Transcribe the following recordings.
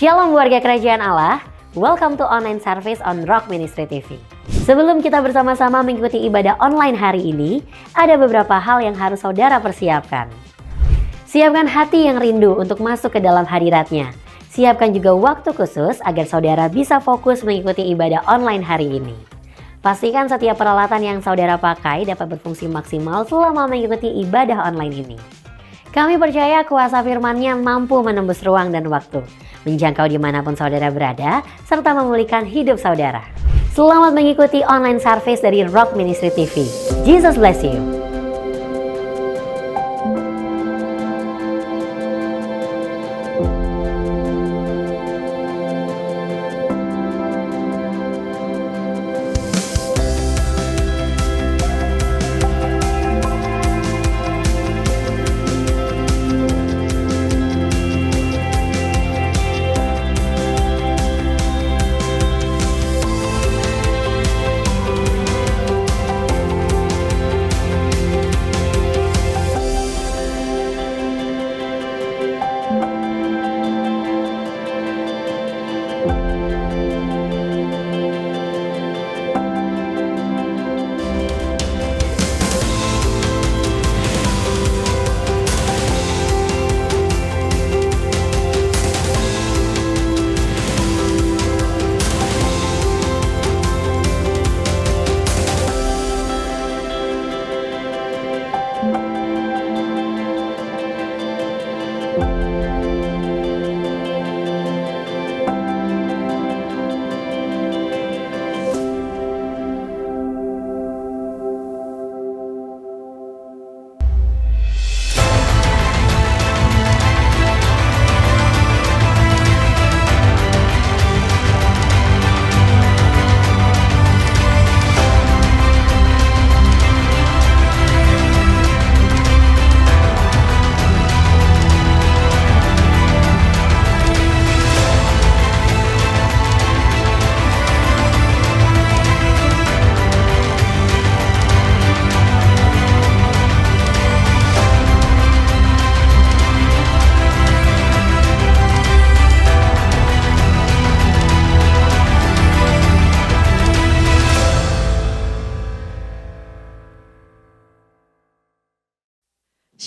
Shalom warga kerajaan Allah, welcome to online service on Rock Ministry TV. Sebelum kita bersama-sama mengikuti ibadah online hari ini, ada beberapa hal yang harus saudara persiapkan. Siapkan hati yang rindu untuk masuk ke dalam hadiratnya. Siapkan juga waktu khusus agar saudara bisa fokus mengikuti ibadah online hari ini. Pastikan setiap peralatan yang saudara pakai dapat berfungsi maksimal selama mengikuti ibadah online ini. Kami percaya kuasa firman-Nya mampu menembus ruang dan waktu, menjangkau dimanapun saudara berada, serta memulihkan hidup saudara. Selamat mengikuti online service dari Rock Ministry TV. Jesus bless you.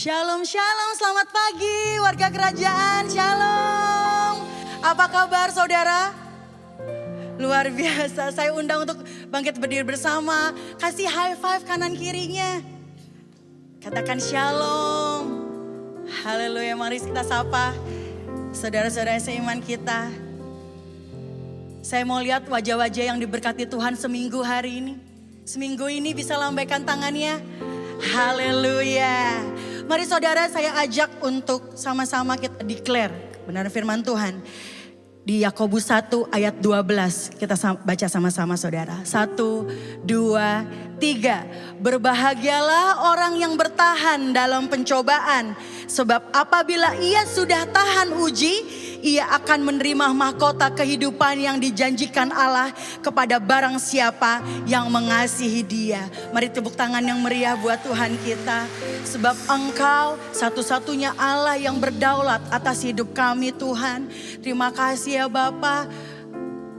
Shalom, shalom, selamat pagi warga kerajaan, shalom. Apa kabar saudara? Luar biasa, saya undang untuk bangkit berdiri bersama. Kasih high five kanan kirinya. Katakan shalom. Haleluya, mari kita sapa saudara-saudara seiman kita. Saya mau lihat wajah-wajah yang diberkati Tuhan seminggu hari ini. Seminggu ini bisa lambaikan tangannya. Haleluya. Mari saudara, saya ajak untuk sama-sama kita declare benar firman Tuhan. Di Yakobus 1 ayat 12 kita baca sama-sama saudara. 1, 2, 3. Berbahagialah orang yang bertahan dalam pencobaan. Sebab apabila ia sudah tahan uji, ia akan menerima mahkota kehidupan yang dijanjikan Allah kepada barang siapa yang mengasihi dia. Mari tepuk tangan yang meriah buat Tuhan kita. Sebab Engkau satu-satunya Allah yang berdaulat atas hidup kami Tuhan. Terima kasih ya Bapa.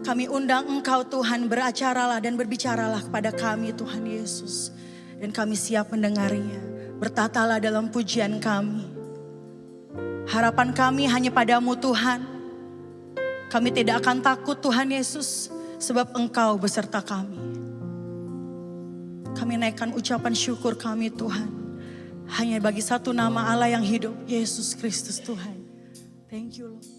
Kami undang Engkau Tuhan, beracaralah dan berbicaralah kepada kami Tuhan Yesus. Dan kami siap mendengarnya. Bertatalah dalam pujian kami. Harapan kami hanya padamu Tuhan. Kami tidak akan takut Tuhan Yesus, sebab Engkau beserta kami. Kami naikkan ucapan syukur kami Tuhan. Hanya bagi satu nama Allah yang hidup, Yesus Kristus Tuhan. Thank you Lord.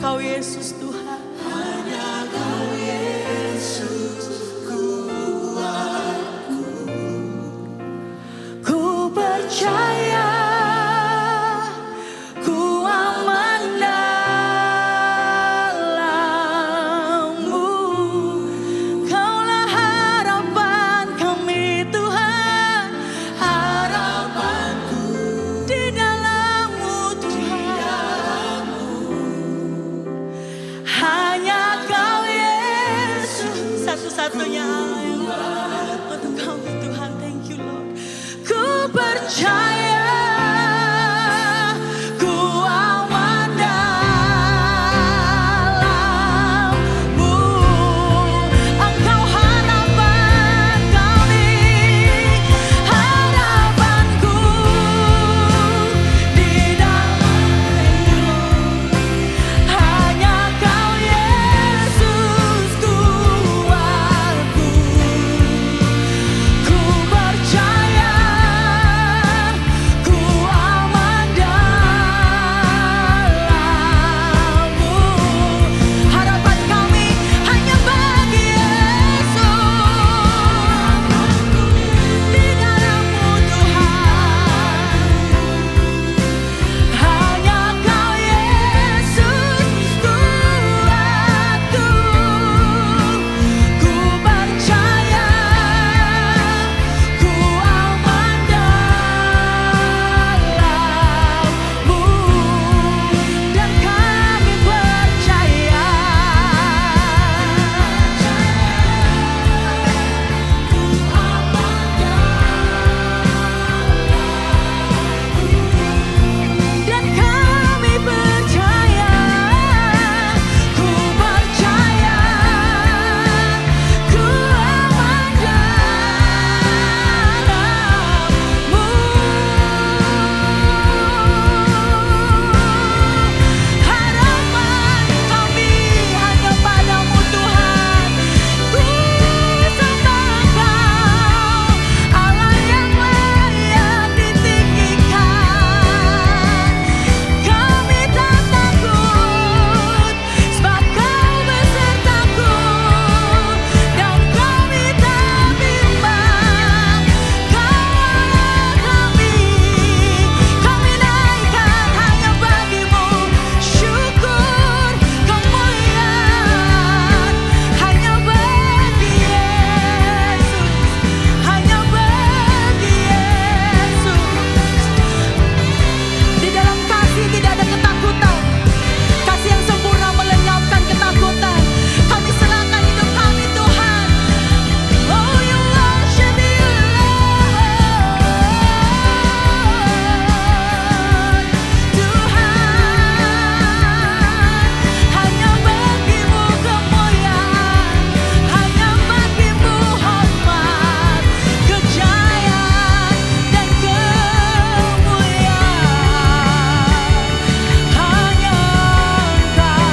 Kau Yesus Tuhan. Hanya Kau Yesus kuatku. Ku percaya, ku aman dalam-Mu. Kaulah harapan kami Tuhan, harapanku di dalam-Mu Tuhan. Hanya Kau Yesus, satu-satunya Allah yang berhak untuk kami Tuhan. Thank you Lord. Ku percaya, ku aman dalam-Mu. Engkau harapan kami, harapanku di dalam-Mu. Hanya Kau Yesus kuatku. Ku percaya, ku aman dalam-Mu. Harapan kami hanya bagi Yesus. Di dalam-Mu Tuhan. Hanya Kau Yesus kuatku. Ku percaya, ku aman dalam-Mu. Dan kami percaya, ku aman dalam-Mu. Dan kami percaya, ku percaya, ku aman dalam-Mu. Harapan kami hanya pada-Mu Tuhan. Ku sembah Kau, Allah yang layak ditinggikan. Kami tak takut, sebab Kau besertaku. Dan kami tak bimbang, Kau Allah kami. Kami naikkan hanya bagi-Mu syukur, kemuliaan. Hanya bagi Yesus, hanya bagi Yesus. Di dalam kasih tidak ada ketakutan. Kasih yang sempurna melenyapkan ketakutan. Kami serahkan hidup kami Tuhan. Oh you worship you Lord. Tuhan, hanya bagi-Mu kemuliaan, hanya bagi-Mu hormat, kejayaan dan kemuliaan. Hanya Engkau.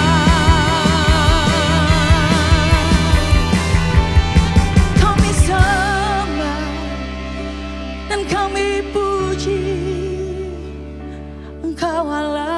Kami sembah dan kami puji Engkau Allah.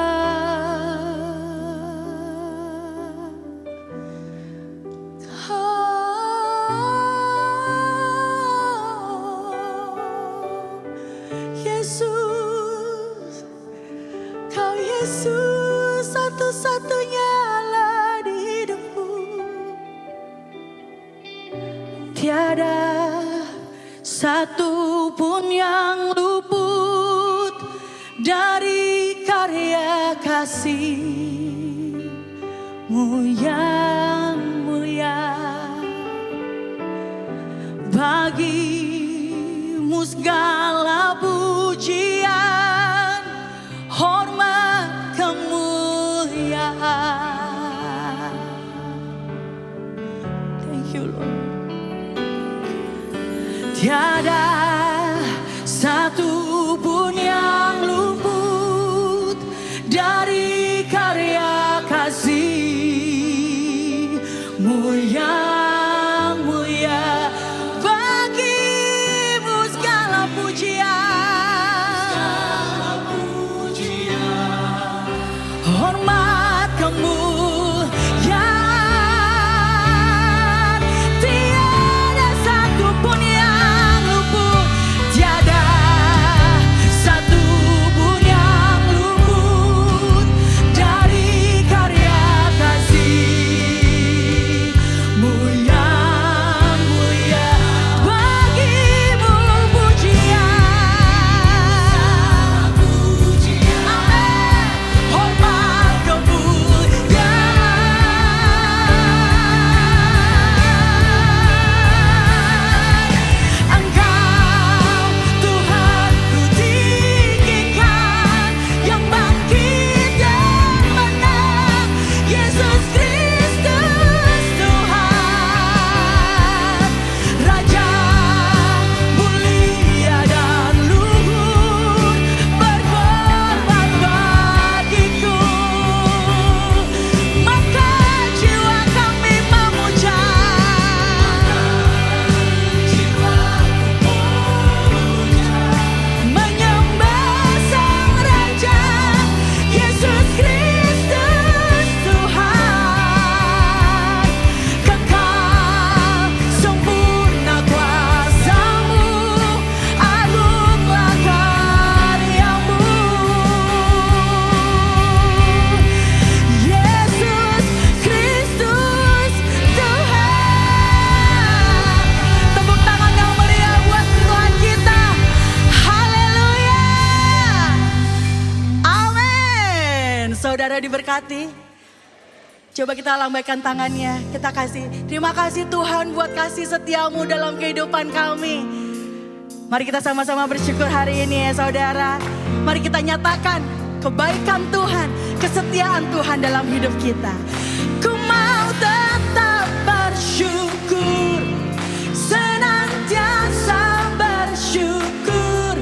Kau Yesus, satu-satunya Allah di hidupku. Tiada satu pun yang luput dari karya kasih-Mu yang mulia. Bagi-Mu segala pujian, hormat, kemuliaan. Thank you Lord. Tiada satu pun yang luput dari karya kasih-Mu yang mulia. Bagi-Mu segala pujian, hormat, kemuliaan. Sudah diberkati? Coba kita lambaikan tangannya, kita kasih. Terima kasih Tuhan buat kasih setiamu dalam kehidupan kami. Mari kita sama-sama bersyukur hari ini ya saudara. Mari kita nyatakan kebaikan Tuhan, kesetiaan Tuhan dalam hidup kita. Ku mau tetap bersyukur, senantiasa bersyukur.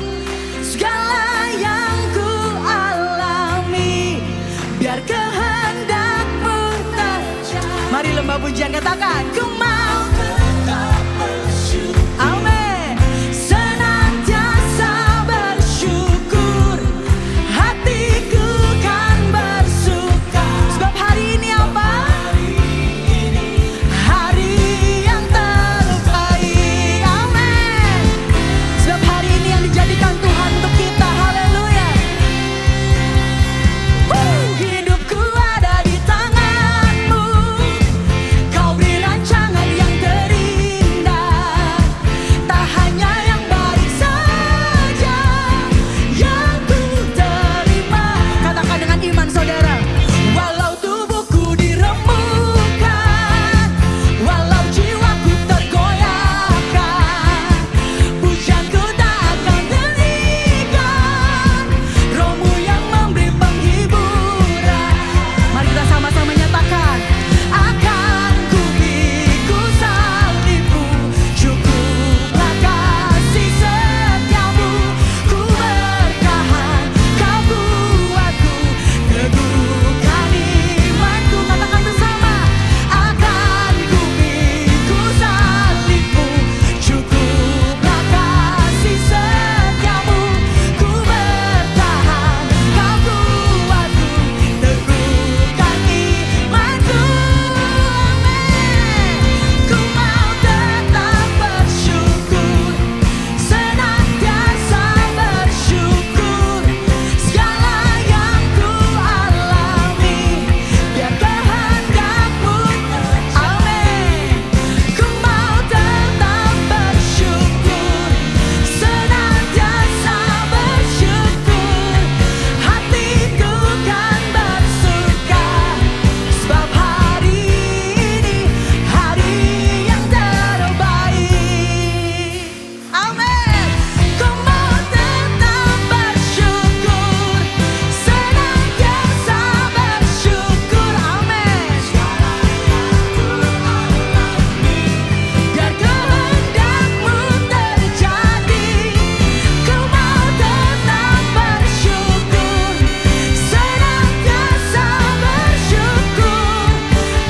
Segala yang ku alami, biar kehendakmu terjadi. Mari lembah pujian katakan, ku mau tetap bersyukur. Amin. Senantiasa bersyukur, hatiku kan bersuka. Sebab hari ini apa? Hari yang terbaik. Amin. Sebab hari ini yang dijadikan Tuhan untuk kita. Haleluya. Hidupku ada di tangan-Mu. Kau beri rancangan yang terindah. Tak hanya yang baik saja yang ku terima. Katakan dengan iman saudara. Walau tubuhku diremukkan, walau jiwaku tergoyahkan, pujianku tak akan hentikan. Roh-Mu yang memberi penghiburan. Mari kita sama-sama nyatakan, akan ku pikul salibmu, cukuplah kasih setiamu. Ku bertahan, kau kuatku, teguhkan imanku. Katakan bersama, akan ku pikul salibmu, cukuplah kasih setiamu. Ku bertahan, kau kuatku, teguhkan imanku. Amin. Ku mau tetap bersyukur, senantiasa bersyukur. Segala yang ku alami, biar kehendakmu. Amin. Ku mau tetap bersyukur, senantiasa bersyukur. Hatiku kan bersuka, sebab hari ini hari yang terbaik. Amin. Ku mau tetap bersyukur, senantiasa bersyukur. Amin. Biar kehendakmu terjadi. Ku mau tetap bersyukur, senantiasa bersyukur.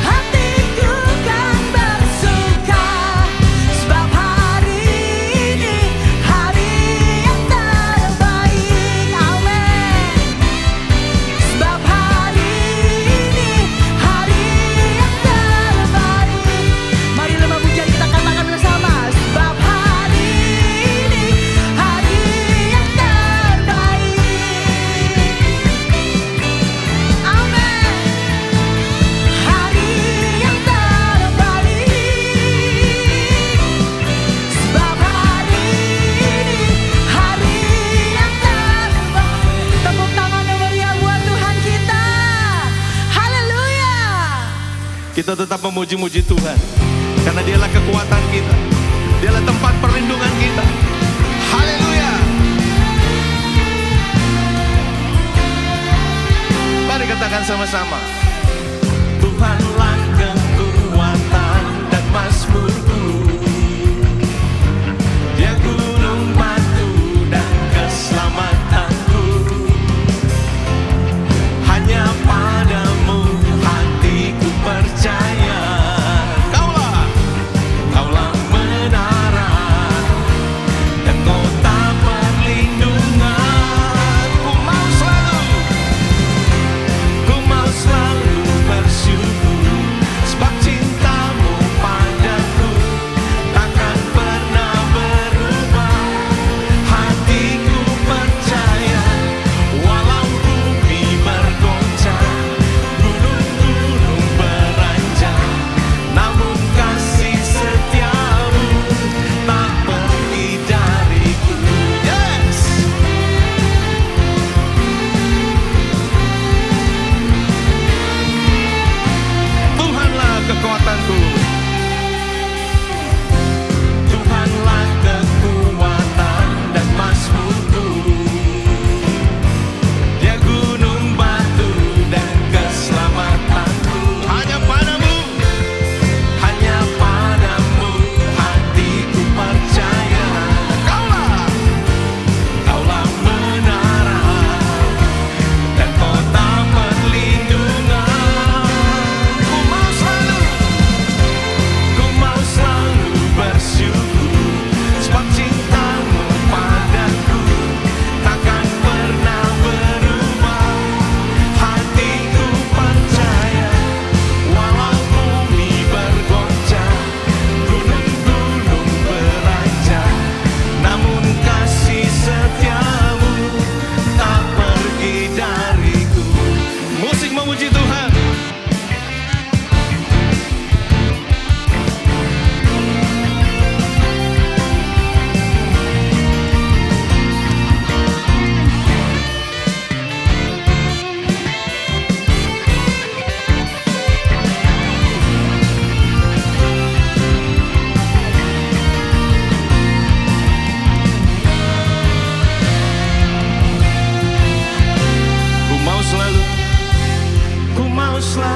Hatiku kan bersuka, sebab hari ini hari yang terbaik. Amin. Sebab hari ini hari yang terbaik. Mari lembah pujian kita katakan bersama, sebab hari ini hari yang terbaik. Amin. Hari yang terbaik. Sebab hari ini hari yang terbaik. Tepuk tangan yang meriah buat Tuhan kita. Haleluya. Kita tetap memuji-muji Tuhan, karena Dialah kekuatan kita, Dialah tempat perlindungan kita. Haleluya. Mari katakan sama-sama, Tuhanlah kekuatan dan mazmurku, Dia gunung batu dan keselamatanku. Hanya padamu hatiku percaya. Kaulah menara dan kota perlindungan. Ku mau selalu bersyukur.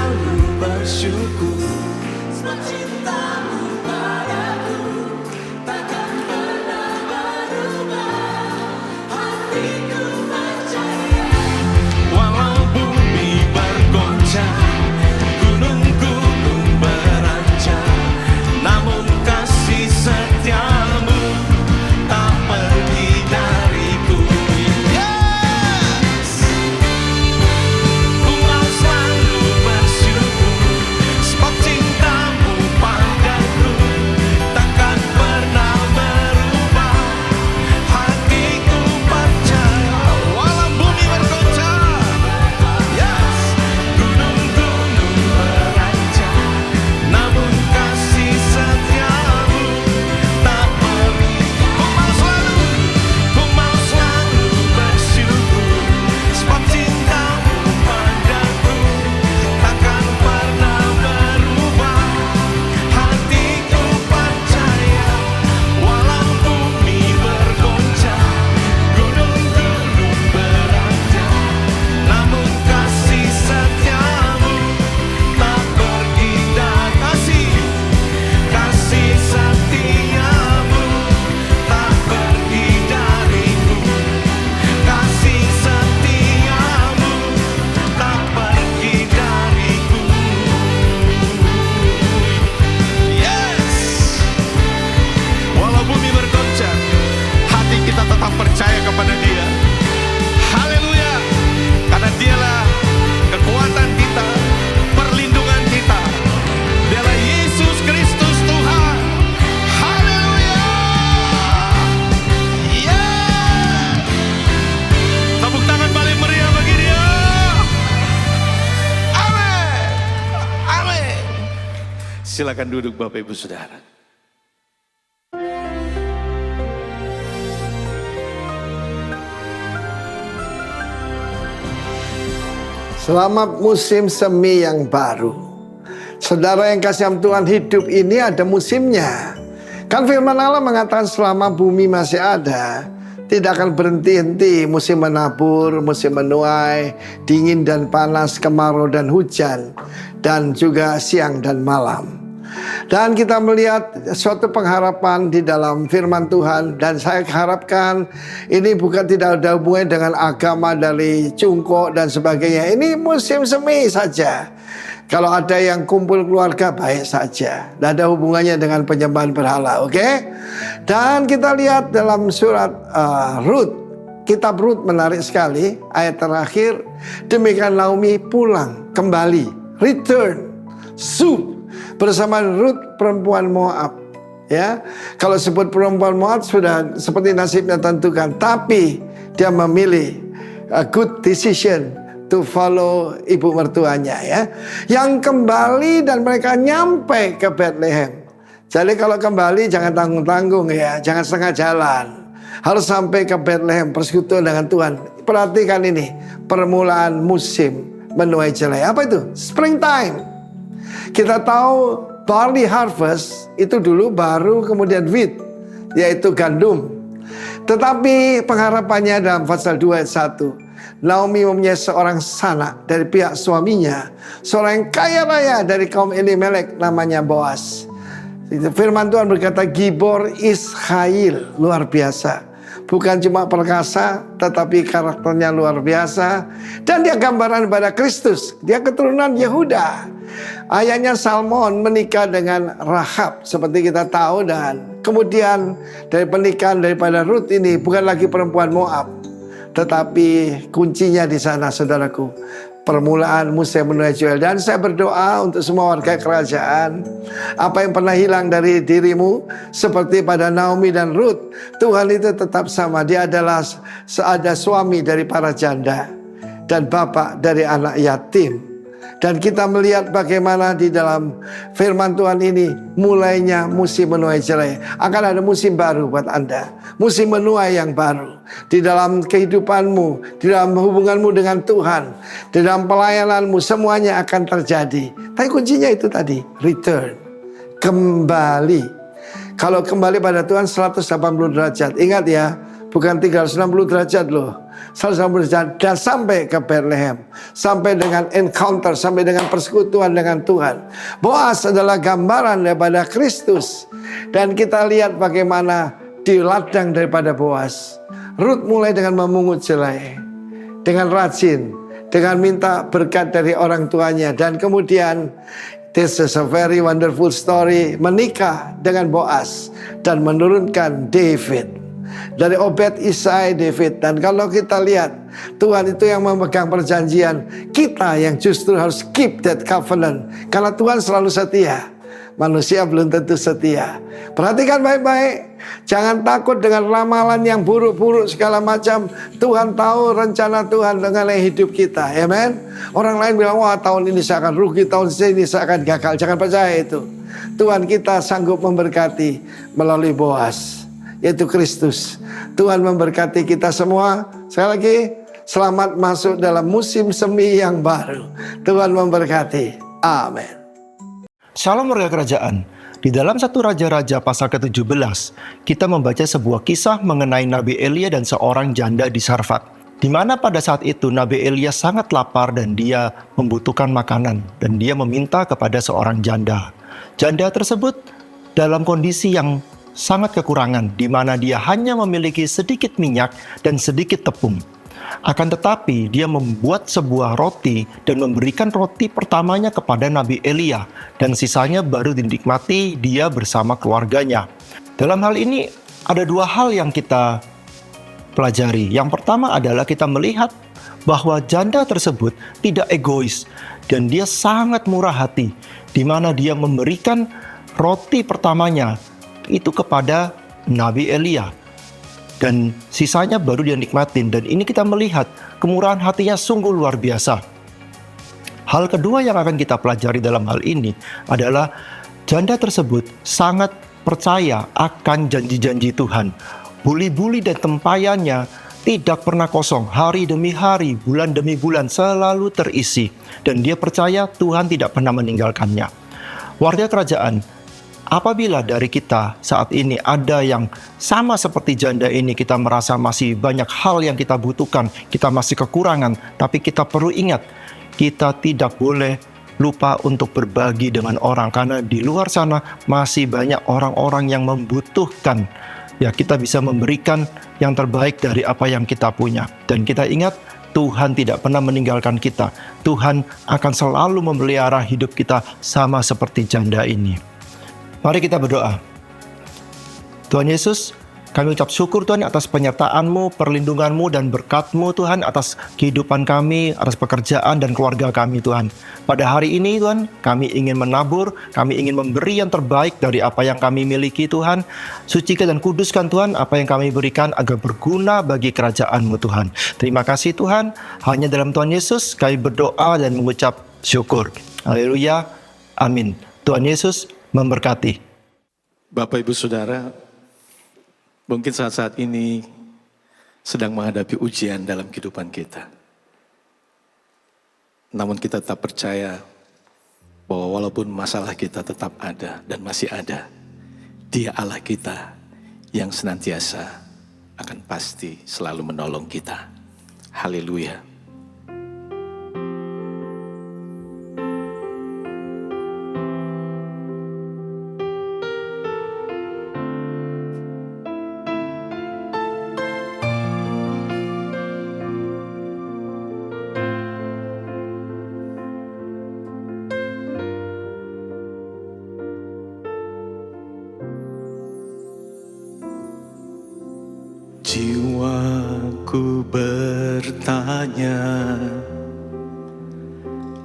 selalu bersyukur. Sebab cintamu padaku takkan pernah berubah. Hatiku percaya. Walau bumi bergoncang, gunung-gunung beranjak, namun kasih setiamu tak pergi dariku. Yes! Ku mau selalu bersyukur, sebab cintamu padaku takkan pernah berubah. Hatiku percaya. Walau bumi bergoncang, yes, gunung-gunung beranjak, namun kasih setiamu tak pergi. Ku mau selalu bersyukur, sebab cintamu padaku takkan pernah berubah. Hatiku percaya. Walau bumi bergoncang, gunung-gunung beranjak, namun kasih setiamu tak pergi. Dan kasih setiamu tak pergi dariku. Kasih setiamu tak pergi dariku. Yes! Walau bumi bergoncang, hati kita tetap percaya kepada Dia. Haleluya! Karena Dialah kekuatan kita, perlindungan kita. Dialah Yesus Kristus Tuhan. Haleluya! Yeah! Tepuk tangan paling meriah bagi Dia. Amin. Amin. Silakan duduk Bapak Ibu Saudara. Selamat musim semi yang baru. Saudara yang kasih Tuhan, hidup ini ada musimnya. Kan firman Allah mengatakan selama bumi masih ada, tidak akan berhenti-henti musim menabur, musim menuai, dingin dan panas, kemarau dan hujan, dan juga siang dan malam. Dan kita melihat suatu pengharapan di dalam firman Tuhan. Dan saya harapkan ini bukan tidak ada hubungannya dengan agama dari Cungkok dan sebagainya. Ini musim semi saja. Kalau ada yang kumpul keluarga baik saja. Tidak ada hubungannya dengan penyembahan berhala, oke? Dan kita lihat dalam surat Rut. Kitab Rut menarik sekali. Ayat terakhir, demikian Naomi pulang kembali, return, bersama Rut perempuan Moab. Ya, kalau sebut perempuan Moab sudah seperti nasibnya tentukan. Tapi dia memilih a good decision to follow ibu mertuanya, ya, yang kembali dan mereka nyampe ke Bethlehem. Jadi kalau kembali jangan tanggung-tanggung, ya, jangan setengah jalan. Harus sampai ke Bethlehem, persekutuan dengan Tuhan. Perhatikan ini, permulaan musim menuai jelai. Apa itu? Springtime. Kita tahu barley harvest itu dulu baru kemudian wheat, yaitu gandum. Tetapi pengharapannya dalam pasal 2 ayat 1. Naomi mempunyai seorang sanak dari pihak suaminya, seorang yang kaya raya dari kaum Elimelek, namanya Boaz. Firman Tuhan berkata, Gibor Israel, luar biasa. Bukan cuma perkasa, tetapi karakternya luar biasa. Dan dia gambaran pada Kristus. Dia keturunan Yehuda. Ayahnya Salmon menikah dengan Rahab, seperti kita tahu. Dan kemudian dari pernikahan daripada Rut ini bukan lagi perempuan Moab, tetapi kuncinya di sana, saudaraku, permulaan musim menuai Joel. Dan saya berdoa untuk semua warga kerajaan, apa yang pernah hilang dari dirimu, seperti pada Naomi dan Rut, Tuhan itu tetap sama. Dia adalah seada suami dari para janda dan bapak dari anak yatim. Dan kita melihat bagaimana di dalam firman Tuhan ini, mulainya musim menuai jelai. Akan ada musim baru buat Anda, musim menuai yang baru di dalam kehidupanmu, di dalam hubunganmu dengan Tuhan, di dalam pelayananmu, semuanya akan terjadi. Tapi kuncinya itu tadi, return, kembali. Kalau kembali pada Tuhan 180 derajat. Ingat ya, Bukan 360 derajat loh. 180 derajat dan sampai ke Bethlehem. Sampai dengan encounter, sampai dengan persekutuan dengan Tuhan. Boas adalah gambaran daripada Kristus. Dan kita lihat bagaimana di ladang daripada Boas. Rut mulai dengan memungut jelai. Dengan rajin. Dengan minta berkat dari orang tuanya. Dan kemudian this is a very wonderful story. Menikah dengan Boas. Dan menurunkan David. Dari Obed, Isai, David. Dan kalau kita lihat, Tuhan itu yang memegang perjanjian. Kita yang justru harus keep that covenant. Karena Tuhan selalu setia. Manusia belum tentu setia. Perhatikan baik-baik. Jangan takut dengan ramalan yang buruk-buruk segala macam. Tuhan tahu rencana Tuhan mengenai hidup kita. Amen. Orang lain bilang, wah tahun ini saya akan rugi, tahun ini saya akan gagal. Jangan percaya itu. Tuhan kita sanggup memberkati melalui Boas, yaitu Kristus. Tuhan memberkati kita semua. Sekali lagi, selamat masuk dalam musim semi yang baru. Tuhan memberkati. Amin. Shalom warga kerajaan. Di dalam 1 Raja-Raja pasal ke-17, kita membaca sebuah kisah mengenai Nabi Elia dan seorang janda di Sarfat. Di mana pada saat itu Nabi Elia sangat lapar dan dia membutuhkan makanan. Dan dia meminta kepada seorang janda. Janda tersebut dalam kondisi yang sangat kekurangan, di mana dia hanya memiliki sedikit minyak dan sedikit tepung. Akan tetapi dia membuat sebuah roti dan memberikan roti pertamanya kepada Nabi Elia, dan sisanya baru dinikmati dia bersama keluarganya. Dalam hal ini ada dua hal yang kita pelajari. Yang pertama adalah kita melihat bahwa janda tersebut tidak egois dan dia sangat murah hati, di mana dia memberikan roti pertamanya itu kepada Nabi Elia. Dan sisanya baru dia nikmatin. Dan ini kita melihat kemurahan hatinya sungguh luar biasa. Hal kedua yang akan kita pelajari dalam hal ini adalah janda tersebut sangat percaya akan janji-janji Tuhan. Buli-buli dan tempayannya tidak pernah kosong. Hari demi hari, bulan demi bulan selalu terisi. Dan dia percaya Tuhan tidak pernah meninggalkannya. Warga kerajaan, apabila dari kita saat ini ada yang sama seperti janda ini, kita merasa masih banyak hal yang kita butuhkan, kita masih kekurangan, tapi kita perlu ingat, kita tidak boleh lupa untuk berbagi dengan orang, karena di luar sana masih banyak orang-orang yang membutuhkan. Ya, kita bisa memberikan yang terbaik dari apa yang kita punya. Dan kita ingat, Tuhan tidak pernah meninggalkan kita. Tuhan akan selalu memelihara hidup kita sama seperti janda ini. Mari kita berdoa. Tuhan Yesus, kami ucap syukur Tuhan atas penyertaan-Mu, perlindungan-Mu, dan berkat-Mu Tuhan atas kehidupan kami, atas pekerjaan dan keluarga kami Tuhan. Pada hari ini Tuhan, kami ingin menabur, kami ingin memberi yang terbaik dari apa yang kami miliki Tuhan. Sucikan dan kuduskan Tuhan apa yang kami berikan agar berguna bagi kerajaan-Mu Tuhan. Terima kasih Tuhan, hanya dalam Tuhan Yesus kami berdoa dan mengucap syukur. Haleluya, amin. Tuhan Yesus memberkati. Bapak Ibu Saudara, mungkin saat-saat ini sedang menghadapi ujian dalam kehidupan kita. Namun kita tetap percaya bahwa walaupun masalah kita tetap ada dan masih ada, Dia Allah kita yang senantiasa akan pasti selalu menolong kita. Haleluya. Jiwaku bertanya,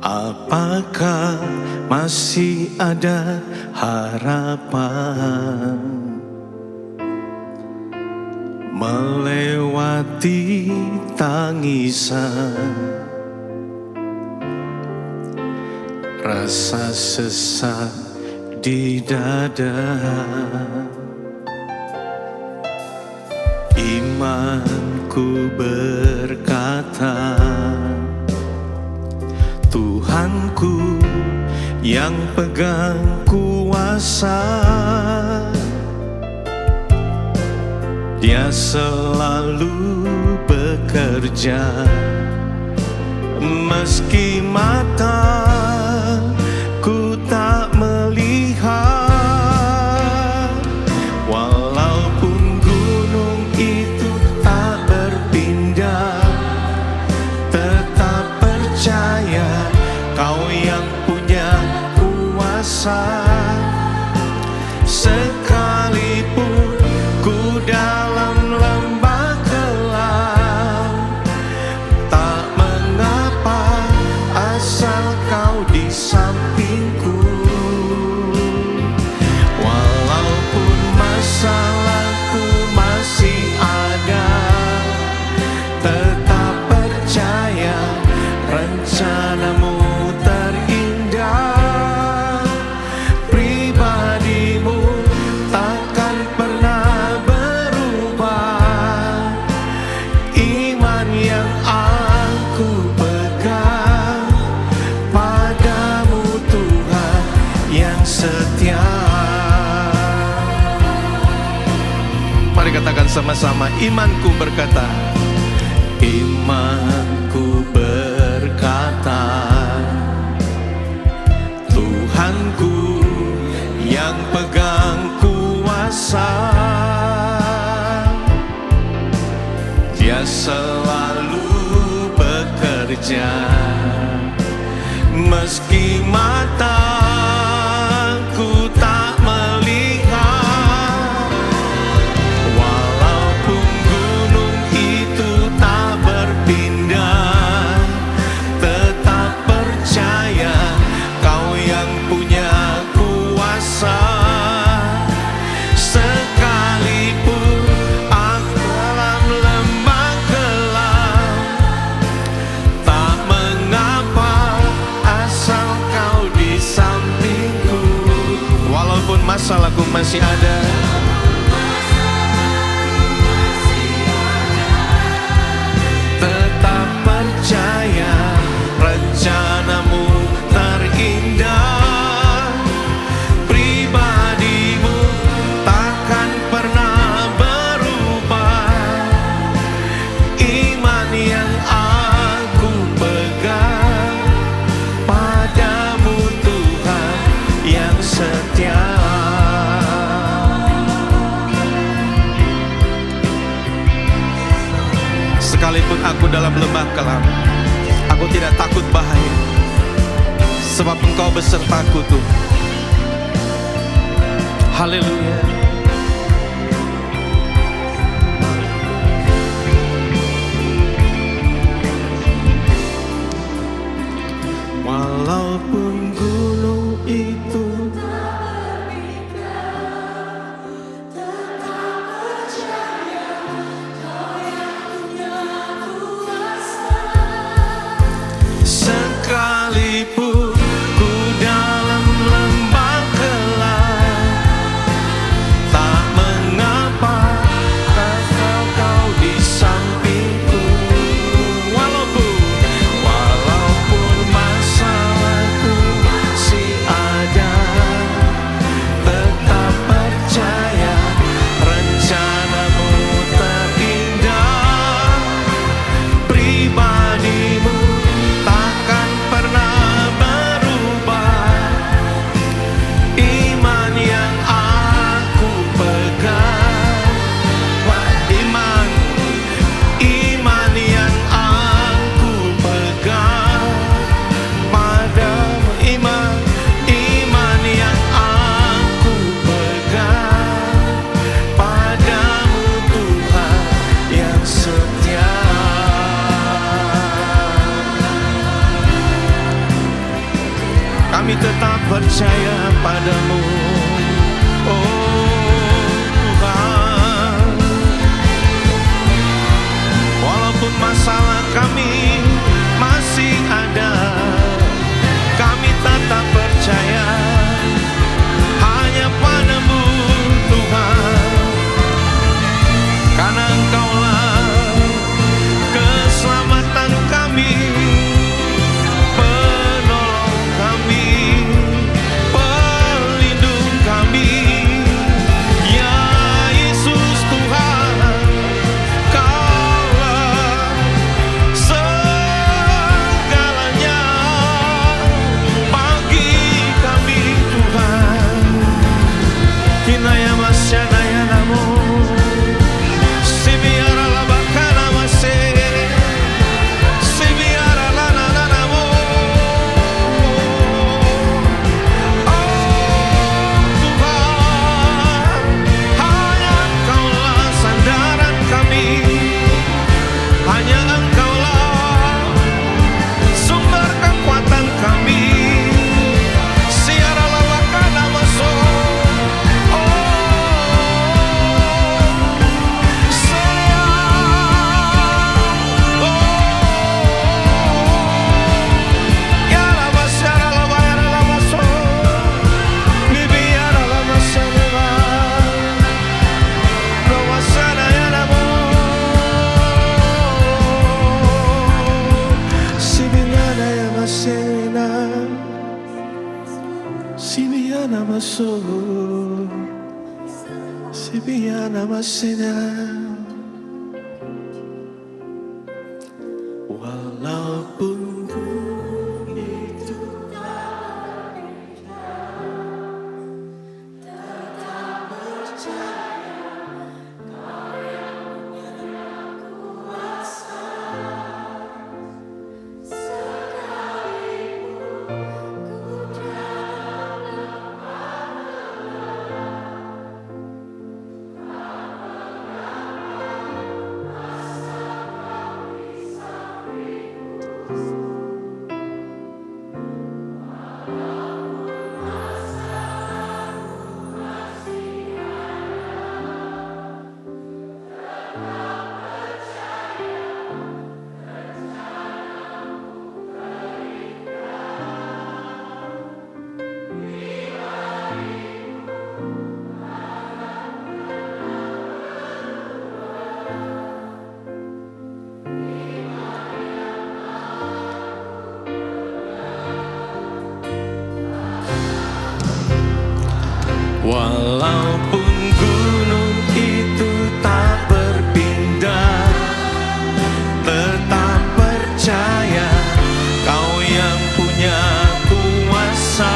apakah masih ada harapan melewati tangisan, rasa sesak di dada. Imanku berkata, Tuhanku yang pegang kuasa, Dia selalu bekerja, meski mataku tak melihat. Walaupun gunung itu tak berpindah, tetap percaya Kau yang punya kuasa. Sekalipun ku dalam lembah gelap, tak mengapa asal Kau di sampingku. Walaupun masalahku masih ada, tetap percaya rencanamu terindah. Pribadimu takkan pernah berubah. Iman yang aku pegang padamu Tuhan yang setia. Mari katakan sama-sama, imanku berkata. Imanku berkata, Tuhanku yang pegang kuasa. Dia selalu bekerja, meski mataku tak melihat. Walaupun gunung itu tak berpindah, tetap percaya Kau yang punya kuasa. Sekalipun aku dalam lembah gelap, tak mengapa asal Kau di sampingku. Walaupun masalahku masih ada, tetap percaya rencanamu terindah. Pribadimu takkan pernah berubah. Iman yang aku pegang padamu Tuhan yang setia. Sekalipun aku dalam lembah kelam, aku tidak takut bahaya, sebab Engkau besertaku Tuhan. Haleluya. Walaupun gunung itu sekalipun ku dalam lembah gelap, tak mengapa asal Kau di sampingku. Walaupun masalahku masih ada, tetap percaya rencanamu terindah. Pribadimu takkan pernah berubah. Iman yang aku pegang, iman yang aku pegang padamu. Iman yang aku pegang padamu Tuhan yang setia. Kami tetap percaya padamu, oh Tuhan. Walaupun masalah kami masih ada, kami tetap percaya hanya padamu Tuhan. Karena Engkaulah keselamatan kami, penolong kami, pelindung kami. Ya Yesus Tuhan, Sibiana maso, Sibiana masina. Walaupun gunung itu walaupun gunung itu tak berpindah, tetap percaya Kau yang punya kuasa.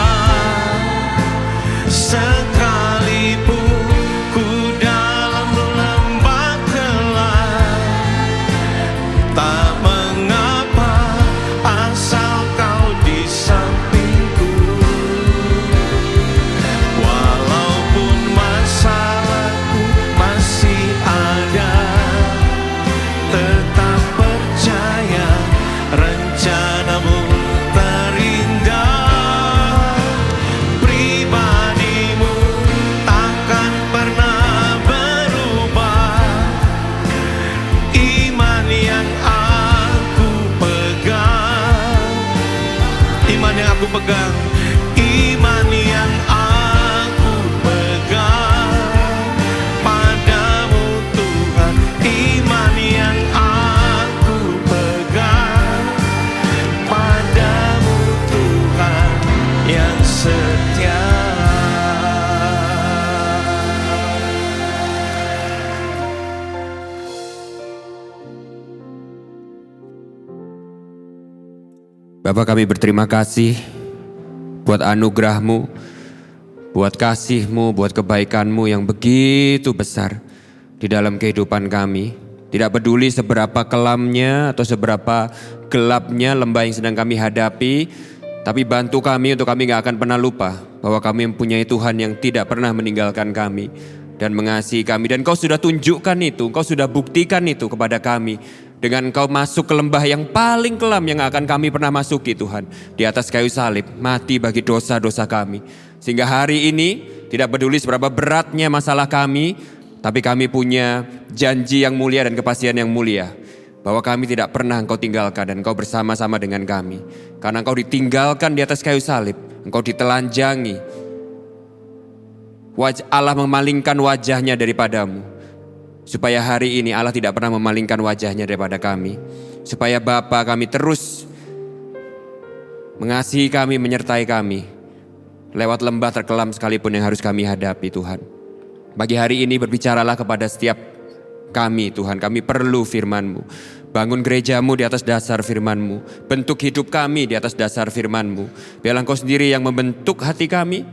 Sekalipun ku dalam lembah gelap, tak mengapa asal Kau di sampingku. Walaupun masalahku masih ada, tetap percaya rencanamu terindah. Pribadimu takkan pernah berubah. Iman yang aku pegang, iman yang aku pegang, iman yang aku pegang padamu Tuhan. Iman yang aku pegang padamu Tuhan yang setia. Bapa, kami berterima kasih buat anugerah-Mu, buat kasih-Mu, buat kebaikan-Mu yang begitu besar di dalam kehidupan kami. Tidak peduli seberapa kelamnya atau seberapa gelapnya lembah yang sedang kami hadapi, tapi bantu kami untuk kami gak akan pernah lupa bahwa kami mempunyai Tuhan yang tidak pernah meninggalkan kami dan mengasihi kami. Dan Kau sudah tunjukkan itu, Kau sudah buktikan itu kepada kami dengan Kau masuk ke lembah yang paling kelam yang akan kami pernah masuki Tuhan. Di atas kayu salib, mati bagi dosa-dosa kami. Sehingga hari ini tidak peduli seberapa beratnya masalah kami, tapi kami punya janji yang mulia dan kepastian yang mulia. Bahwa kami tidak pernah Engkau tinggalkan dan Engkau bersama-sama dengan kami. Karena Engkau ditinggalkan di atas kayu salib, Engkau ditelanjangi. Allah memalingkan wajahnya daripadamu. Supaya hari ini Allah tidak pernah memalingkan wajahnya daripada kami. Supaya Bapa kami terus mengasihi kami, menyertai kami. Lewat lembah terkelam sekalipun yang harus kami hadapi Tuhan. Pagi hari ini berbicaralah kepada setiap kami Tuhan. Kami perlu firman-Mu. Bangun gereja-Mu di atas dasar firman-Mu. Bentuk hidup kami di atas dasar firman-Mu. Biarlah Engkau sendiri yang membentuk hati kami.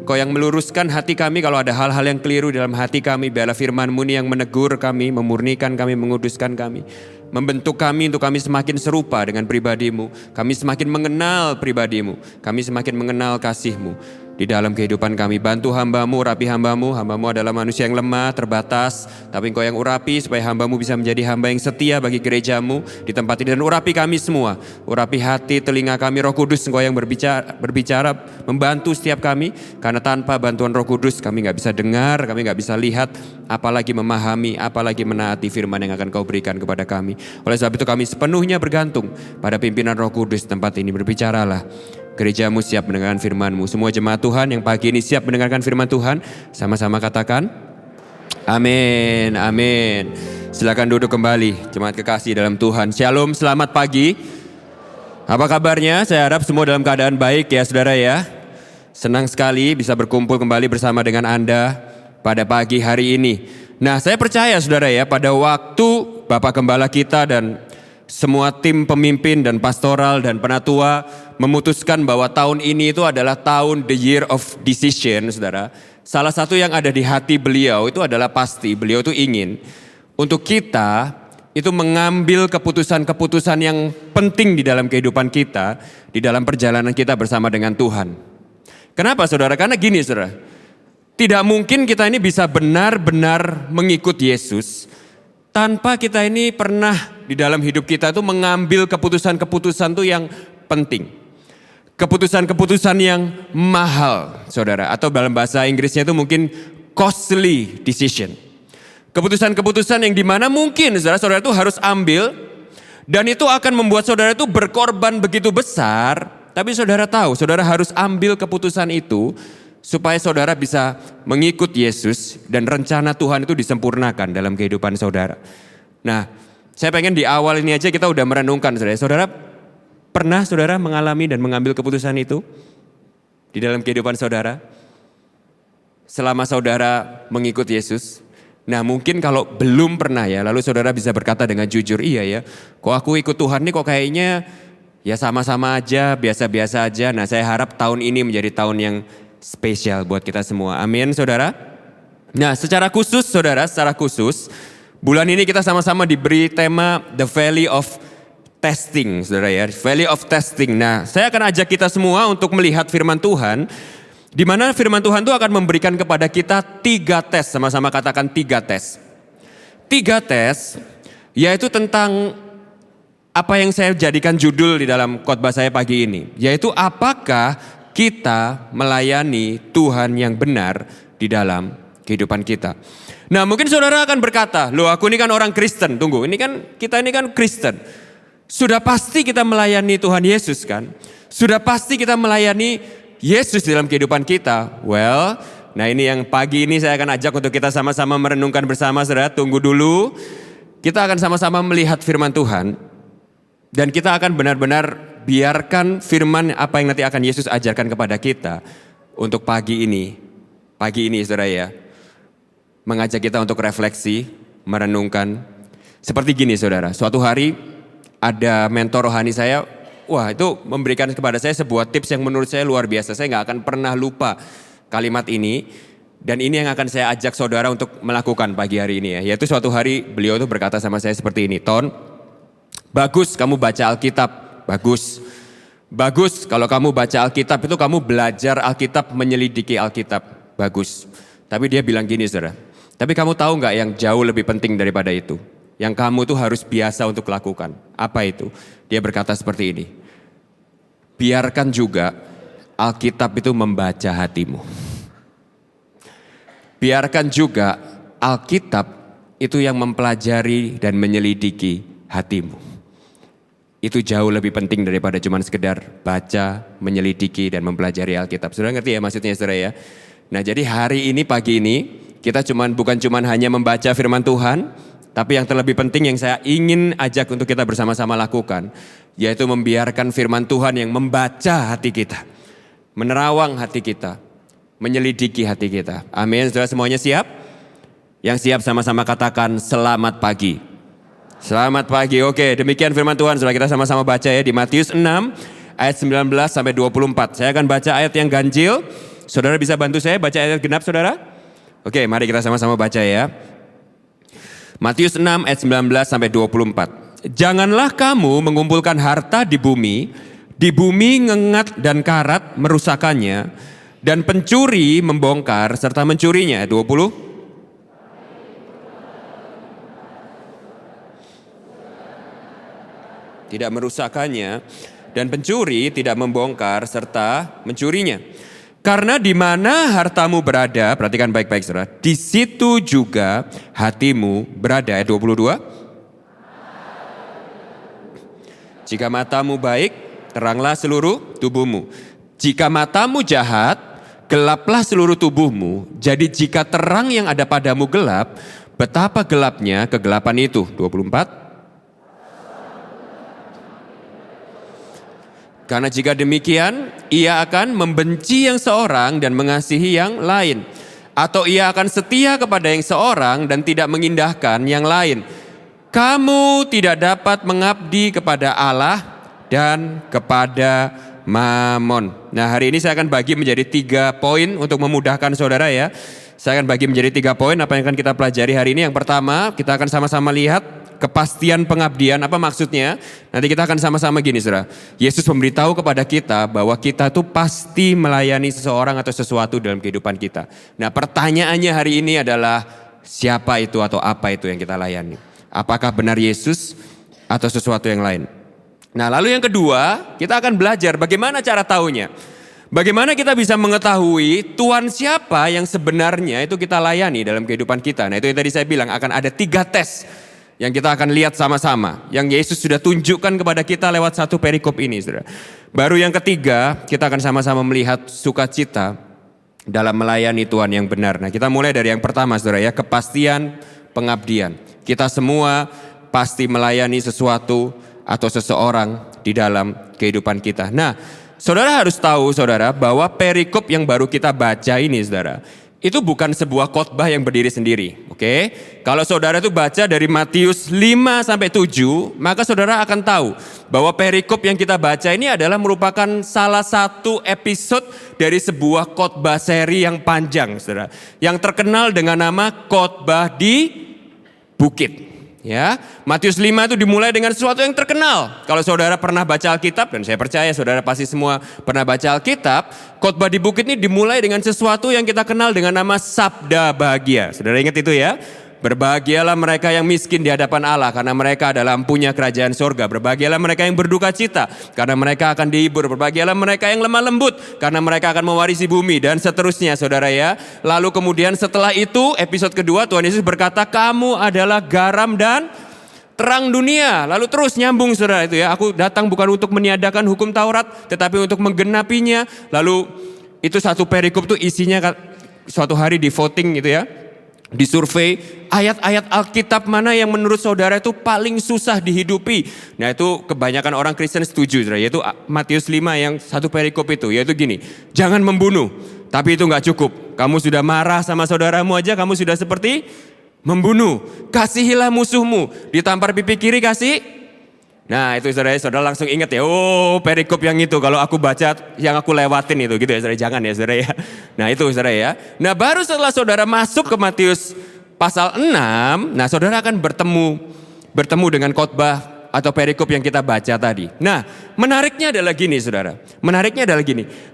Kau yang meluruskan hati kami kalau ada hal-hal yang keliru dalam hati kami. Biarlah firman-Mu ini yang menegur kami, memurnikan kami, menguduskan kami. Membentuk kami untuk kami semakin serupa dengan pribadi-Mu. Kami semakin mengenal pribadi-Mu. Kami semakin mengenal kasih-Mu di dalam kehidupan kami. Bantu hamba-Mu, urapi hamba-Mu. Hamba-Mu adalah manusia yang lemah, terbatas. Tapi Engkau yang urapi supaya hamba-Mu bisa menjadi hamba yang setia bagi gereja-Mu di tempat ini. Dan urapi kami semua. Urapi hati, telinga kami. Roh Kudus Engkau yang berbicara, membantu setiap kami. Karena tanpa bantuan Roh Kudus kami gak bisa dengar, kami gak bisa lihat, apalagi memahami, apalagi menaati firman yang akan Kau berikan kepada kami. Oleh sebab itu kami sepenuhnya bergantung pada pimpinan Roh Kudus tempat ini. Berbicaralah. Gereja-Mu siap mendengarkan firman-Mu. Semua jemaat Tuhan yang pagi ini siap mendengarkan firman Tuhan, sama-sama katakan amin, amin. Silakan duduk kembali, jemaat kekasih dalam Tuhan. Shalom, selamat pagi. Apa kabarnya? Saya harap semua dalam keadaan baik ya saudara ya. Senang sekali bisa berkumpul kembali bersama dengan Anda pada pagi hari ini. Nah, saya percaya saudara ya, pada waktu Bapak Gembala kita dan semua tim pemimpin dan pastoral dan penatua memutuskan bahwa tahun ini itu adalah tahun the year of decision, saudara. Salah satu yang ada di hati beliau itu adalah pasti beliau itu ingin untuk kita itu mengambil keputusan-keputusan yang penting di dalam kehidupan kita, di dalam perjalanan kita bersama dengan Tuhan. Kenapa saudara? Karena gini saudara, tidak mungkin kita ini bisa benar-benar mengikut Yesus tanpa kita ini pernah di dalam hidup kita tuh mengambil keputusan-keputusan tuh yang penting. Keputusan-keputusan yang mahal saudara, atau dalam bahasa Inggrisnya itu mungkin costly decision. Keputusan-keputusan yang dimana mungkin saudara itu harus ambil dan itu akan membuat saudara itu berkorban begitu besar. Tapi saudara tahu, saudara harus ambil keputusan itu supaya saudara bisa mengikut Yesus dan rencana Tuhan itu disempurnakan dalam kehidupan saudara. Nah, saya pengen di awal ini aja kita udah merenungkan saudara. Saudara pernah saudara mengalami dan mengambil keputusan itu di dalam kehidupan saudara? Selama saudara mengikut Yesus? Nah mungkin kalau belum pernah ya, lalu saudara bisa berkata dengan jujur, iya ya, kok aku ikut Tuhan nih kok kayaknya ya sama-sama aja, biasa-biasa aja. Nah saya harap tahun ini menjadi tahun yang spesial buat kita semua. Amin saudara. Nah secara khusus saudara, secara khusus bulan ini kita sama-sama diberi tema The Valley of Testing saudara ya. Valley of Testing. Nah saya akan ajak kita semua untuk melihat firman Tuhan. Di mana firman Tuhan itu akan memberikan kepada kita 3 tes. Sama-sama katakan 3 tes. 3 tes yaitu tentang apa yang saya jadikan judul di dalam khotbah saya pagi ini, yaitu apakah kita melayani Tuhan yang benar di dalam kehidupan kita. Nah mungkin saudara akan berkata, loh aku ini kan orang Kristen, tunggu kita ini kan Kristen. Sudah pasti kita melayani Tuhan Yesus kan? Sudah pasti kita melayani Yesus dalam kehidupan kita. Well, nah ini yang pagi ini saya akan ajak untuk kita sama-sama merenungkan bersama saudara, tunggu dulu. Kita akan sama-sama melihat firman Tuhan. Dan kita akan benar-benar biarkan firman apa yang nanti akan Yesus ajarkan kepada kita untuk pagi ini saudara ya, mengajak kita untuk refleksi, merenungkan. Seperti gini saudara, suatu hari ada mentor rohani saya, wah itu memberikan kepada saya sebuah tips yang menurut saya luar biasa. Saya gak akan pernah lupa kalimat ini. Dan ini yang akan saya ajak saudara untuk melakukan pagi hari ini ya. Yaitu suatu hari beliau tuh berkata sama saya seperti ini, Ton, bagus kamu baca Alkitab, bagus. Bagus kalau kamu baca Alkitab itu kamu belajar Alkitab, menyelidiki Alkitab, bagus. Tapi dia bilang gini saudara, tapi kamu tahu gak yang jauh lebih penting daripada itu? Yang kamu tuh harus biasa untuk lakukan. Apa itu? Dia berkata seperti ini, biarkan juga Alkitab itu membaca hatimu. Biarkan juga Alkitab itu yang mempelajari dan menyelidiki hatimu. Itu jauh lebih penting daripada cuma sekedar baca, menyelidiki dan mempelajari Alkitab. Saudara ngerti ya maksudnya saudara ya? Nah jadi hari ini pagi ini kita bukan cuma hanya membaca firman Tuhan, tapi yang terlebih penting yang saya ingin ajak untuk kita bersama-sama lakukan, yaitu membiarkan firman Tuhan yang membaca hati kita, menerawang hati kita, menyelidiki hati kita. Amin. Saudara semuanya siap? Yang siap sama-sama katakan selamat pagi. Selamat pagi. Oke, demikian firman Tuhan. Saudara kita sama-sama baca ya di Matius 6 ayat 19 sampai 24. Saya akan baca ayat yang ganjil. Saudara bisa bantu saya baca ayat genap saudara? Oke, mari kita sama-sama baca ya. Matius 6 ayat 19 sampai 24. Janganlah kamu mengumpulkan harta di bumi ngengat dan karat merusakannya, dan pencuri membongkar serta mencurinya. 20. Tidak merusakkannya, dan pencuri tidak membongkar serta mencurinya. Karena di mana hartamu berada, perhatikan baik-baik saudara, di situ juga hatimu berada. Ayat 22. Jika matamu baik, teranglah seluruh tubuhmu. Jika matamu jahat, gelaplah seluruh tubuhmu. Jadi jika terang yang ada padamu gelap, betapa gelapnya kegelapan itu. 24. Karena jika demikian, ia akan membenci yang seorang dan mengasihi yang lain. Atau ia akan setia kepada yang seorang dan tidak mengindahkan yang lain. Kamu tidak dapat mengabdi kepada Allah dan kepada Mamon. Nah, hari ini saya akan bagi menjadi 3 poin untuk memudahkan saudara ya. Saya akan bagi menjadi 3 poin apa yang akan kita pelajari hari ini. Yang pertama, kita akan sama-sama lihat kepastian pengabdian. Apa maksudnya? Nanti kita akan sama-sama gini saudara. Yesus memberitahu kepada kita bahwa kita tuh pasti melayani seseorang atau sesuatu dalam kehidupan kita. Nah, pertanyaannya hari ini adalah siapa itu atau apa itu yang kita layani? Apakah benar Yesus atau sesuatu yang lain? Nah, lalu yang kedua, kita akan belajar bagaimana cara taunya. Bagaimana kita bisa mengetahui Tuhan siapa yang sebenarnya itu kita layani dalam kehidupan kita. Nah, itu yang tadi saya bilang akan ada 3 tes yang kita akan lihat sama-sama. Yang Yesus sudah tunjukkan kepada kita lewat 1 perikop ini, saudara. Baru yang ketiga, kita akan sama-sama melihat sukacita dalam melayani Tuhan yang benar. Nah, kita mulai dari yang pertama, saudara ya, kepastian pengabdian. Kita semua pasti melayani sesuatu atau seseorang di dalam kehidupan kita. Nah, saudara harus tahu saudara bahwa perikop yang baru kita baca ini saudara, itu bukan sebuah khotbah yang berdiri sendiri. Oke? Kalau saudara itu baca dari Matius 5 sampai 7, maka saudara akan tahu bahwa perikop yang kita baca ini adalah merupakan salah satu episode dari sebuah khotbah seri yang panjang saudara, yang terkenal dengan nama khotbah di bukit. Ya, Matius 5 itu dimulai dengan sesuatu yang terkenal. Kalau saudara pernah baca Alkitab, dan saya percaya saudara pasti semua pernah baca Alkitab, khotbah di bukit ini dimulai dengan sesuatu yang kita kenal dengan nama sabda bahagia. Saudara ingat itu ya? Berbahagialah mereka yang miskin di hadapan Allah karena mereka adalah empunya kerajaan sorga. Berbahagialah mereka yang berduka cita karena mereka akan dihibur. Berbahagialah mereka yang lemah lembut karena mereka akan mewarisi bumi, dan seterusnya saudara ya. Lalu kemudian setelah itu episode kedua Tuhan Yesus berkata, kamu adalah garam dan terang dunia. Lalu terus nyambung saudara itu ya. Aku datang bukan untuk meniadakan hukum Taurat tetapi untuk menggenapinya. Lalu itu 1 perikop tuh isinya suatu hari di voting gitu ya. Disurvei ayat-ayat Alkitab mana yang menurut saudara itu paling susah dihidupi. Nah, itu kebanyakan orang Kristen setuju, yaitu Matius 5 yang 1 perikop itu, yaitu gini, jangan membunuh. Tapi itu gak cukup, kamu sudah marah sama saudaramu aja, kamu sudah seperti membunuh. Kasihilah musuhmu, ditampar pipi kiri kasih. Nah, itu saudara langsung ingat ya, oh perikop yang itu kalau aku baca yang aku lewatin itu gitu ya saudara, jangan ya saudara ya. Nah itu saudara ya. Nah baru setelah saudara masuk ke Matius pasal 6, nah saudara akan bertemu dengan khotbah atau perikop yang kita baca tadi. Nah menariknya adalah gini saudara,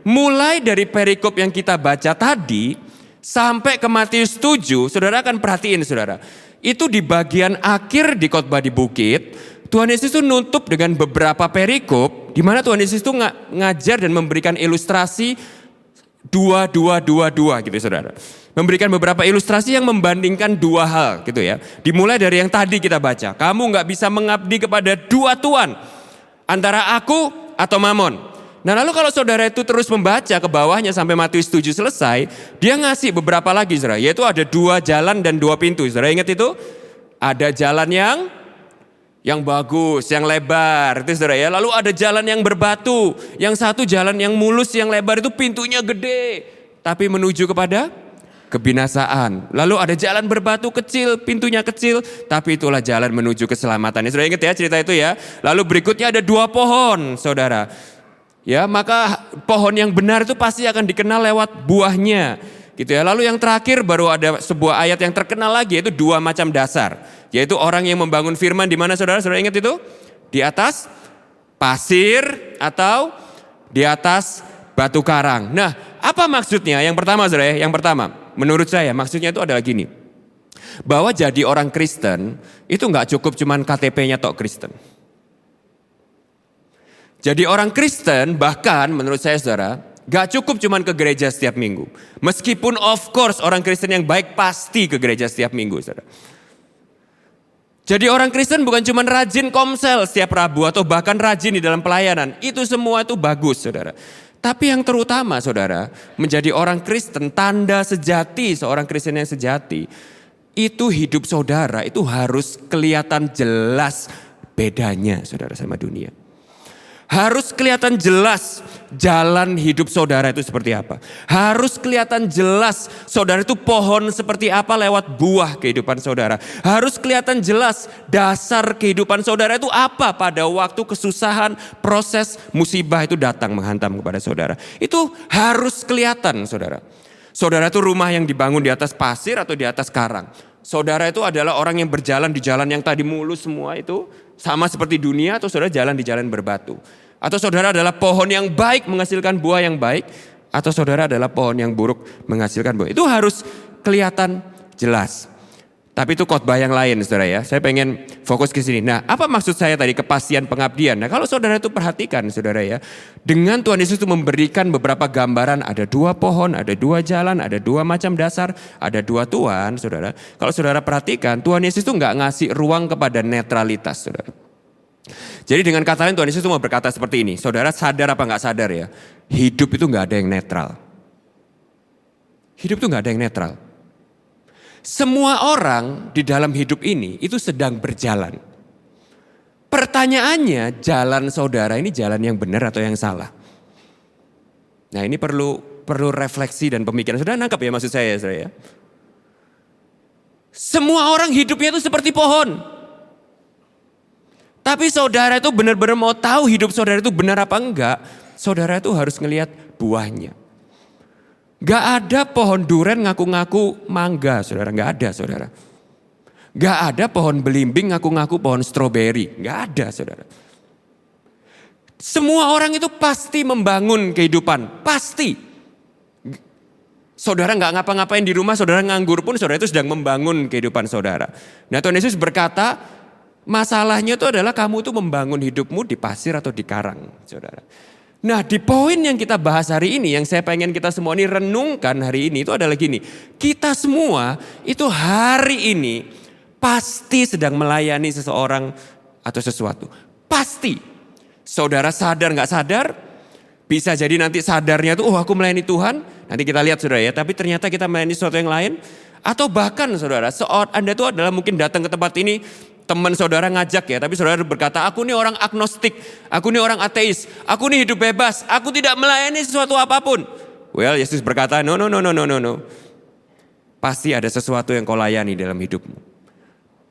mulai dari perikop yang kita baca tadi sampai ke Matius 7, saudara akan perhatiin saudara. Itu di bagian akhir di khotbah di bukit, Tuhan Yesus itu nutup dengan beberapa perikop di mana Tuhan Yesus itu ngajar dan memberikan ilustrasi 2 gitu saudara. Memberikan beberapa ilustrasi yang membandingkan 2 hal gitu ya. Dimulai dari yang tadi kita baca. Kamu gak bisa mengabdi kepada 2 tuan. Antara aku atau Mamon. Nah lalu kalau saudara itu terus membaca ke bawahnya sampai Matius 7 selesai. Dia ngasih beberapa lagi saudara. Yaitu ada 2 jalan dan 2 pintu. Saudara ingat itu? Ada jalan yang bagus, yang lebar, itu saudara ya. Lalu ada jalan yang berbatu, yang satu jalan yang mulus, yang lebar itu pintunya gede, tapi menuju kepada kebinasaan. Lalu ada jalan berbatu kecil, pintunya kecil, tapi itulah jalan menuju keselamatan. Saudara ingat ya cerita itu ya. Lalu berikutnya ada 2 pohon, saudara. Ya, maka pohon yang benar itu pasti akan dikenal lewat buahnya. Gitu ya. Lalu yang terakhir baru ada sebuah ayat yang terkenal lagi, yaitu 2 macam dasar. Yaitu orang yang membangun firman di mana saudara ingat itu? Di atas pasir atau di atas batu karang. Nah, apa maksudnya? Yang pertama saudara ya, yang pertama menurut saya maksudnya itu adalah gini. Bahwa jadi orang Kristen itu gak cukup cuman KTP-nya tok Kristen. Jadi orang Kristen bahkan menurut saya saudara, gak cukup cuman ke gereja setiap minggu. Meskipun of course orang Kristen yang baik pasti ke gereja setiap minggu saudara. Jadi orang Kristen bukan cuma rajin komsel setiap Rabu atau bahkan rajin di dalam pelayanan. Itu semua itu bagus saudara. Tapi yang terutama saudara, menjadi orang Kristen, tanda sejati seorang Kristen yang sejati, itu hidup saudara itu harus kelihatan jelas bedanya saudara sama dunia. Harus kelihatan jelas jalan hidup saudara itu seperti apa. Harus kelihatan jelas saudara itu pohon seperti apa lewat buah kehidupan saudara. Harus kelihatan jelas dasar kehidupan saudara itu apa pada waktu kesusahan, proses, musibah itu datang menghantam kepada saudara. Itu harus kelihatan saudara. Saudara itu rumah yang dibangun di atas pasir atau di atas karang. Saudara itu adalah orang yang berjalan di jalan yang tadi mulus semua itu. Sama seperti dunia, atau saudara jalan di jalan berbatu. Atau saudara adalah pohon yang baik menghasilkan buah yang baik. Atau saudara adalah pohon yang buruk menghasilkan buah. Itu harus kelihatan jelas. Tapi itu khotbah yang lain saudara ya. Saya pengen fokus ke sini. Nah, apa maksud saya tadi kepastian pengabdian? Nah, kalau saudara itu perhatikan saudara ya. Dengan Tuhan Yesus itu memberikan beberapa gambaran. Ada 2 pohon, ada 2 jalan, ada 2 macam dasar, ada 2 Tuhan saudara. Kalau saudara perhatikan, Tuhan Yesus itu nggak ngasih ruang kepada netralitas saudara. Jadi dengan kata lain Tuhan Yesus itu mau berkata seperti ini. Saudara sadar apa nggak sadar ya? Hidup itu nggak ada yang netral. Hidup itu nggak ada yang netral. Semua orang di dalam hidup ini itu sedang berjalan. Pertanyaannya, jalan saudara ini jalan yang benar atau yang salah? Nah, ini perlu refleksi dan pemikiran. Saudara nangkap ya maksud saya saudara ya? Semua orang hidupnya itu seperti pohon. Tapi saudara itu benar-benar mau tahu hidup saudara itu benar apa enggak, saudara itu harus ngelihat buahnya. Gak ada pohon duren ngaku-ngaku mangga, saudara. Gak ada, saudara. Gak ada pohon belimbing ngaku-ngaku pohon stroberi. Gak ada, saudara. Semua orang itu pasti membangun kehidupan, pasti. Saudara gak ngapa-ngapain di rumah, saudara nganggur pun saudara itu sedang membangun kehidupan saudara. Nah, Tuhan Yesus berkata, masalahnya itu adalah kamu itu membangun hidupmu di pasir atau di karang, saudara. Nah, di poin yang kita bahas hari ini, yang saya pengen kita semua ini renungkan hari ini itu adalah gini. Kita semua itu hari ini pasti sedang melayani seseorang atau sesuatu. Pasti. Saudara sadar gak sadar, bisa jadi nanti sadarnya tuh, oh aku melayani Tuhan. Nanti kita lihat saudara ya, tapi ternyata kita melayani sesuatu yang lain. Atau bahkan saudara, Anda itu adalah mungkin datang ke tempat ini, teman saudara ngajak ya, tapi saudara berkata, aku nih orang agnostik, aku nih orang ateis, aku nih hidup bebas, aku tidak melayani sesuatu apapun. Well, Yesus berkata, no. Pasti ada sesuatu yang kau layani dalam hidupmu.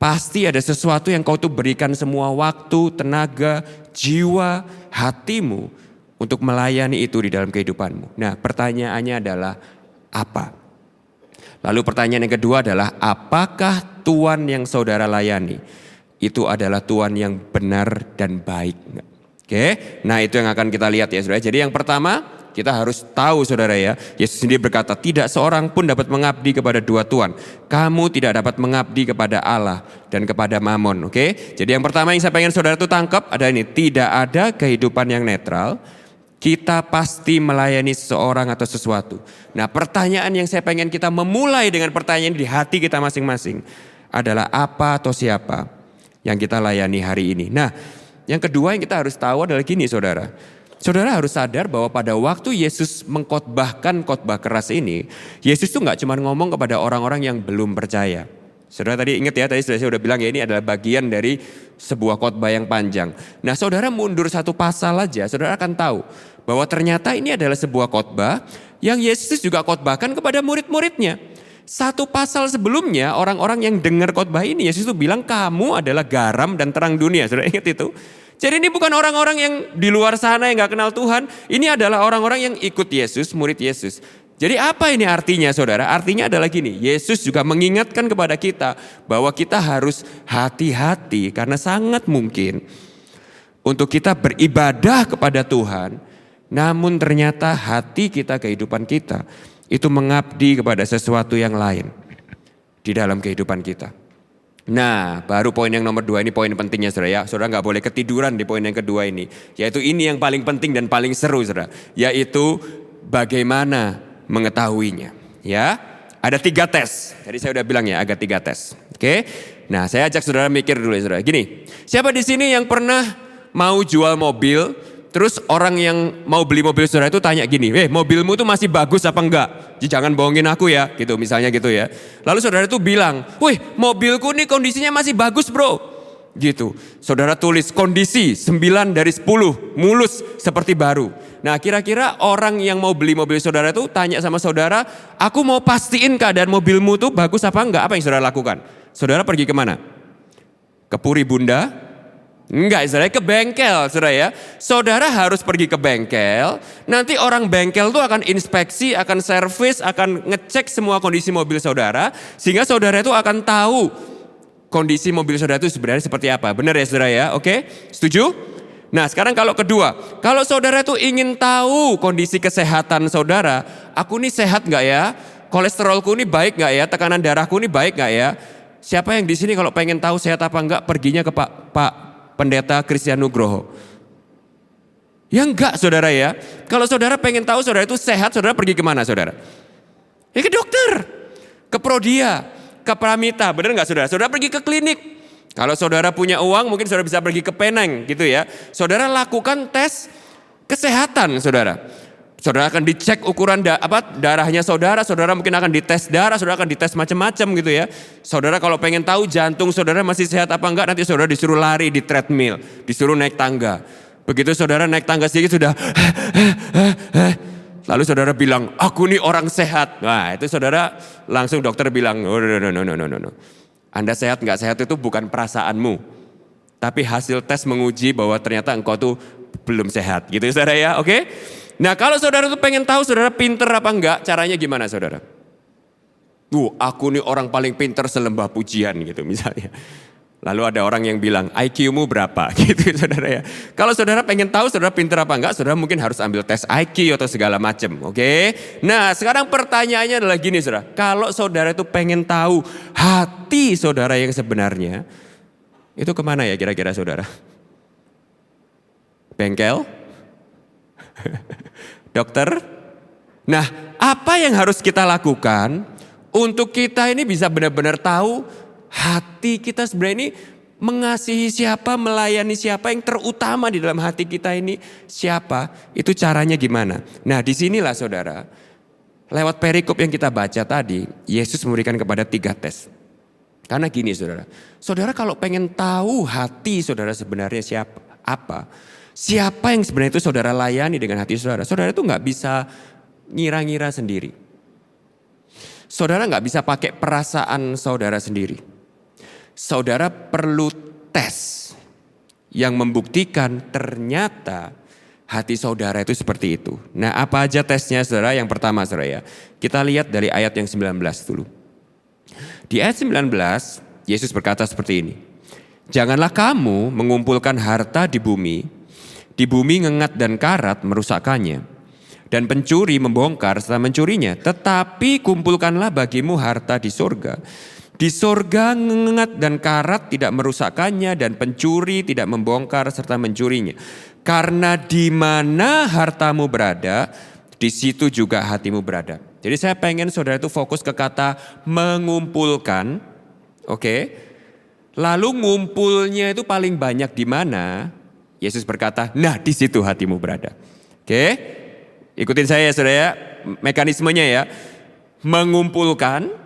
Pasti ada sesuatu yang kau tuh berikan semua waktu, tenaga, jiwa, hatimu untuk melayani itu di dalam kehidupanmu. Nah, pertanyaannya adalah apa? Lalu pertanyaan yang kedua adalah, apakah Tuhan yang saudara layani itu adalah Tuhan yang benar dan baik? Oke, nah itu yang akan kita lihat ya saudara. Jadi yang pertama, kita harus tahu saudara ya, Yesus sendiri berkata, tidak seorang pun dapat mengabdi kepada 2 Tuhan. Kamu tidak dapat mengabdi kepada Allah dan kepada Mamon. Oke, jadi yang pertama yang saya pengen saudara itu tangkap ada ini, tidak ada kehidupan yang netral. Kita pasti melayani seseorang atau sesuatu. Nah, pertanyaan yang saya pengen kita memulai dengan pertanyaan di hati kita masing-masing adalah apa atau siapa yang kita layani hari ini. Nah, yang kedua yang kita harus tahu adalah gini saudara. Saudara harus sadar bahwa pada waktu Yesus mengkhotbahkan khotbah keras ini, Yesus tuh gak cuma ngomong kepada orang-orang yang belum percaya. Saudara tadi ingat ya, tadi saya sudah bilang ya, ini adalah bagian dari sebuah khotbah yang panjang. Nah, saudara mundur 1 pasal aja, saudara akan tahu bahwa ternyata ini adalah sebuah khotbah yang Yesus juga khotbahkan kepada murid-muridnya. 1 pasal sebelumnya orang-orang yang dengar khotbah ini, Yesus itu bilang kamu adalah garam dan terang dunia. Saudara ingat itu? Jadi ini bukan orang-orang yang di luar sana yang gak kenal Tuhan. Ini adalah orang-orang yang ikut Yesus, murid Yesus. Jadi apa ini artinya saudara? Artinya adalah gini, Yesus juga mengingatkan kepada kita bahwa kita harus hati-hati karena sangat mungkin untuk kita beribadah kepada Tuhan, namun ternyata hati kita, kehidupan kita itu mengabdi kepada sesuatu yang lain di dalam kehidupan kita. Nah, baru poin yang nomor 2 ini poin pentingnya saudara ya. Saudara gak boleh ketiduran di poin yang kedua ini. Yaitu ini yang paling penting dan paling seru saudara. Yaitu bagaimana mengetahuinya. Ya, ada 3 tes. Jadi saya udah bilang ya, ada 3 tes. Oke. Nah, saya ajak saudara mikir dulu ya saudara. Gini, siapa di sini yang pernah mau jual mobil, terus orang yang mau beli mobil saudara itu tanya gini, mobilmu tuh masih bagus apa enggak? Jangan bohongin aku ya, gitu misalnya gitu ya. Lalu saudara itu bilang, mobilku nih kondisinya masih bagus bro. Gitu. Saudara tulis kondisi 9 dari 10, mulus seperti baru. Nah kira-kira orang yang mau beli mobil saudara itu tanya sama saudara, aku mau pastiin keadaan mobilmu tuh bagus apa enggak, apa yang saudara lakukan? Saudara pergi kemana? Ke Puri Bunda? Enggak, saudara ke bengkel, saudara ya. Saudara harus pergi ke bengkel, nanti orang bengkel tuh akan inspeksi, akan servis, akan ngecek semua kondisi mobil saudara, sehingga saudara itu akan tahu kondisi mobil saudara itu sebenarnya seperti apa. Benar ya saudara ya? Oke, setuju? Nah sekarang kalau kedua, kalau saudara itu ingin tahu kondisi kesehatan saudara, aku nih sehat gak ya? Kolesterolku ini baik gak ya? Tekanan darahku ini baik gak ya? Siapa yang di sini kalau pengen tahu sehat apa enggak, perginya ke Pak Pendeta Christian Nugroho? Ya enggak saudara ya. Kalau saudara pengen tahu saudara itu sehat, saudara pergi kemana saudara? Ya ke dokter, ke Prodia, ke Pramita, benar nggak saudara? Saudara pergi ke klinik. Kalau saudara punya uang mungkin saudara bisa pergi ke Peneng gitu ya. Saudara lakukan tes kesehatan saudara. Saudara akan dicek ukuran darahnya saudara, saudara mungkin akan dites darah, saudara akan dites macam-macam gitu ya. Saudara kalau pengen tahu jantung saudara masih sehat apa enggak, nanti saudara disuruh lari di treadmill, disuruh naik tangga. Begitu saudara naik tangga sedikit sudah lalu saudara bilang, aku nih orang sehat. Nah itu saudara langsung dokter bilang, oh, no. Anda sehat nggak sehat itu bukan perasaanmu. Tapi hasil tes menguji bahwa ternyata engkau tuh belum sehat. Gitu saudara ya, oke? Nah kalau saudara tuh pengen tahu saudara pinter apa enggak, caranya gimana saudara? Aku nih orang paling pinter selembah pujian gitu misalnya. Lalu ada orang yang bilang, IQ-mu berapa? Gitu saudara ya. Kalau saudara pengen tahu saudara pinter apa enggak, saudara mungkin harus ambil tes IQ atau segala macam. Oke? Nah sekarang pertanyaannya adalah gini saudara. Kalau saudara itu pengen tahu hati saudara yang sebenarnya, itu kemana ya kira-kira saudara? Bengkel? Dokter? Nah apa yang harus kita lakukan untuk kita ini bisa benar-benar tahu hati kita sebenarnya ini mengasihi siapa, melayani siapa, yang terutama di dalam hati kita ini siapa, itu caranya gimana. Nah disinilah saudara, lewat perikop yang kita baca tadi, Yesus memberikan kepada 3 tes. Karena gini saudara, saudara kalau pengen tahu hati saudara sebenarnya siapa yang sebenarnya itu saudara layani dengan hati saudara, saudara itu gak bisa ngira-ngira sendiri. Saudara gak bisa pakai perasaan saudara sendiri. Saudara perlu tes yang membuktikan ternyata hati saudara itu seperti itu. Nah apa aja tesnya saudara? Yang pertama saudara ya, kita lihat dari ayat yang 19 dulu. Di ayat 19 Yesus berkata seperti ini. Janganlah kamu mengumpulkan harta di bumi ngengat dan karat merusakkannya. Dan pencuri membongkar setelah mencurinya. Tetapi kumpulkanlah bagimu harta di surga. Di sorga ngengat dan karat tidak merusakkannya dan pencuri tidak membongkar serta mencurinya. Karena di mana hartamu berada, di situ juga hatimu berada. Jadi saya pengen saudara itu fokus ke kata mengumpulkan, oke? Lalu ngumpulnya itu paling banyak di mana? Yesus berkata, nah di situ hatimu berada. Oke? Ikutin saya ya saudara ya, mekanismenya ya. Mengumpulkan.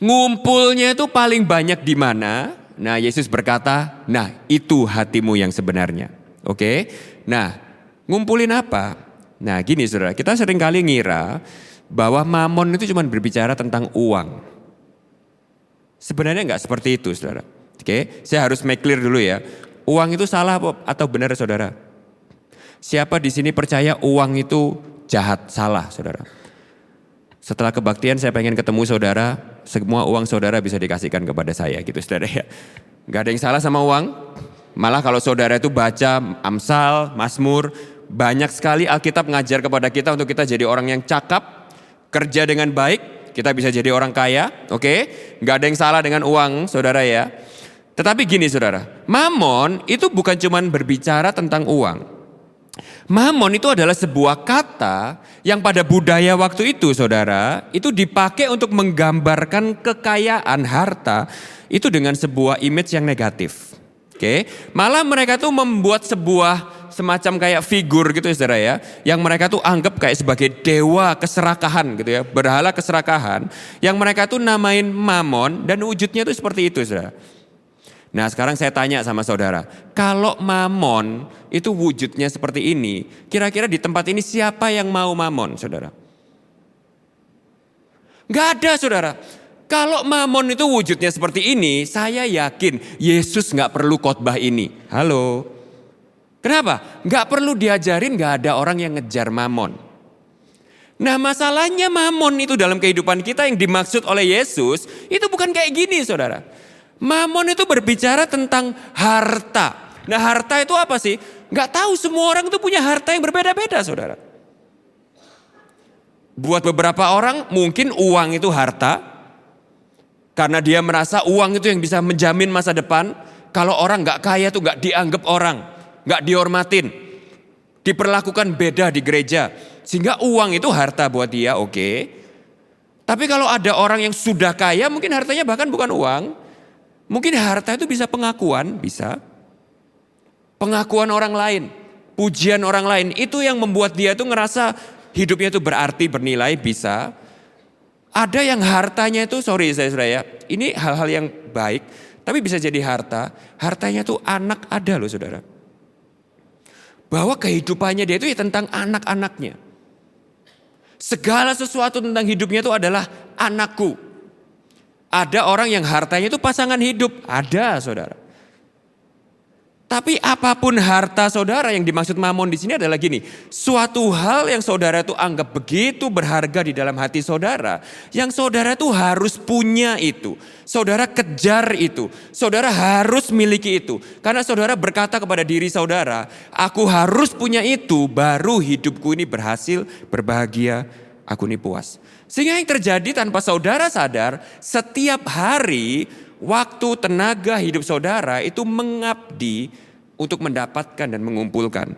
Ngumpulnya itu paling banyak di mana? Nah Yesus berkata, nah itu hatimu yang sebenarnya. Oke? Nah ngumpulin apa? Nah gini saudara, kita sering kali ngira bahwa mamon itu cuma berbicara tentang uang. Sebenarnya enggak seperti itu saudara. Oke? Saya harus make clear dulu ya. Uang itu salah atau benar saudara? Siapa di sini percaya uang itu jahat, salah saudara? Setelah kebaktian saya pengen ketemu saudara, semua uang saudara bisa dikasihkan kepada saya gitu saudara ya. Gak ada yang salah sama uang. Malah kalau saudara itu baca Amsal, Mazmur, banyak sekali Alkitab ngajar kepada kita untuk kita jadi orang yang cakap, kerja dengan baik, kita bisa jadi orang kaya, oke? Gak ada yang salah dengan uang saudara ya. Tetapi gini saudara, mamon itu bukan cuma berbicara tentang uang. Mamon itu adalah sebuah kata yang pada budaya waktu itu saudara, itu dipakai untuk menggambarkan kekayaan harta itu dengan sebuah image yang negatif. Oke, malah mereka tuh membuat sebuah semacam kayak figur gitu ya saudara ya, yang mereka tuh anggap kayak sebagai dewa keserakahan gitu ya, berhala keserakahan, yang mereka tuh namain mamon dan wujudnya tuh seperti itu saudara. Nah sekarang saya tanya sama saudara, kalau mamon itu wujudnya seperti ini, kira-kira di tempat ini siapa yang mau mamon saudara? Gak ada saudara. Kalau mamon itu wujudnya seperti ini, saya yakin Yesus gak perlu khotbah ini. Halo. Kenapa? Gak perlu diajarin, gak ada orang yang ngejar mamon. Nah masalahnya mamon itu dalam kehidupan kita yang dimaksud oleh Yesus, itu bukan kayak gini saudara. Mamon itu berbicara tentang harta. Nah harta itu apa sih? Gak tahu, semua orang itu punya harta yang berbeda-beda saudara. Buat beberapa orang mungkin uang itu harta. Karena dia merasa uang itu yang bisa menjamin masa depan. Kalau orang gak kaya tuh gak dianggap orang. Gak dihormatin. Diperlakukan beda di gereja. Sehingga uang itu harta buat dia, oke. Tapi kalau ada orang yang sudah kaya mungkin hartanya bahkan bukan uang. Mungkin harta itu bisa pengakuan, bisa. Pengakuan orang lain, pujian orang lain. Itu yang membuat dia tuh ngerasa hidupnya itu berarti, bernilai, bisa. Ada yang hartanya itu, sorry saudara ya, ini hal-hal yang baik. Tapi bisa jadi harta, hartanya tuh anak ada loh saudara. Bahwa kehidupannya dia itu ya tentang anak-anaknya. Segala sesuatu tentang hidupnya itu adalah anakku. Ada orang yang hartanya itu pasangan hidup, ada saudara. Tapi apapun harta saudara yang dimaksud mamon di sini adalah gini, suatu hal yang saudara itu anggap begitu berharga di dalam hati saudara, yang saudara itu harus punya itu, saudara kejar itu, saudara harus miliki itu. Karena saudara berkata kepada diri saudara, aku harus punya itu, baru hidupku ini berhasil, berbahagia, aku ini puas. Sehingga yang terjadi tanpa saudara sadar, setiap hari waktu, tenaga hidup saudara itu mengabdi untuk mendapatkan dan mengumpulkan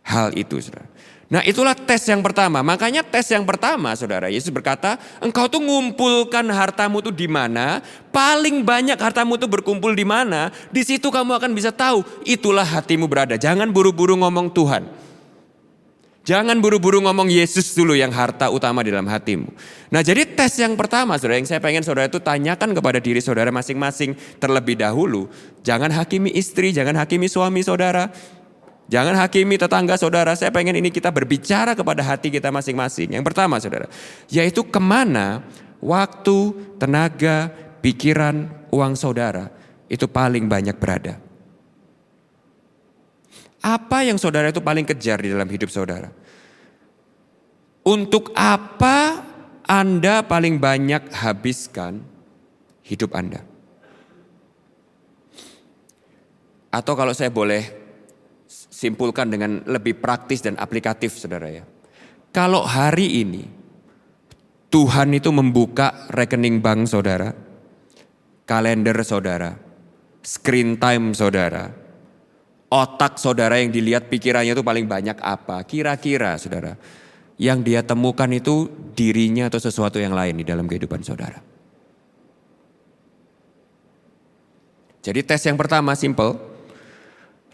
hal itu saudara. Nah itulah tes yang pertama. Makanya tes yang pertama saudara, Yesus berkata, engkau tuh ngumpulkan hartamu tuh di mana, paling banyak hartamu tuh berkumpul di mana, di situ kamu akan bisa tahu itulah hatimu berada. Jangan buru-buru ngomong Tuhan. Jangan buru-buru ngomong Yesus dulu yang harta utama di dalam hatimu. Nah jadi tes yang pertama saudara, yang saya pengen saudara itu tanyakan kepada diri saudara masing-masing terlebih dahulu. Jangan hakimi istri, jangan hakimi suami saudara. Jangan hakimi tetangga saudara. Saya pengen ini kita berbicara kepada hati kita masing-masing. Yang pertama saudara, yaitu kemana waktu, tenaga, pikiran, uang saudara itu paling banyak berada. Apa yang saudara itu paling kejar di dalam hidup saudara? Untuk apa Anda paling banyak habiskan hidup Anda? Atau kalau saya boleh simpulkan dengan lebih praktis dan aplikatif saudara ya. Kalau hari ini Tuhan itu membuka rekening bank saudara, kalender saudara, screen time saudara, otak saudara yang dilihat pikirannya itu paling banyak apa? Kira-kira saudara, yang dia temukan itu dirinya atau sesuatu yang lain di dalam kehidupan saudara. Jadi tes yang pertama simple.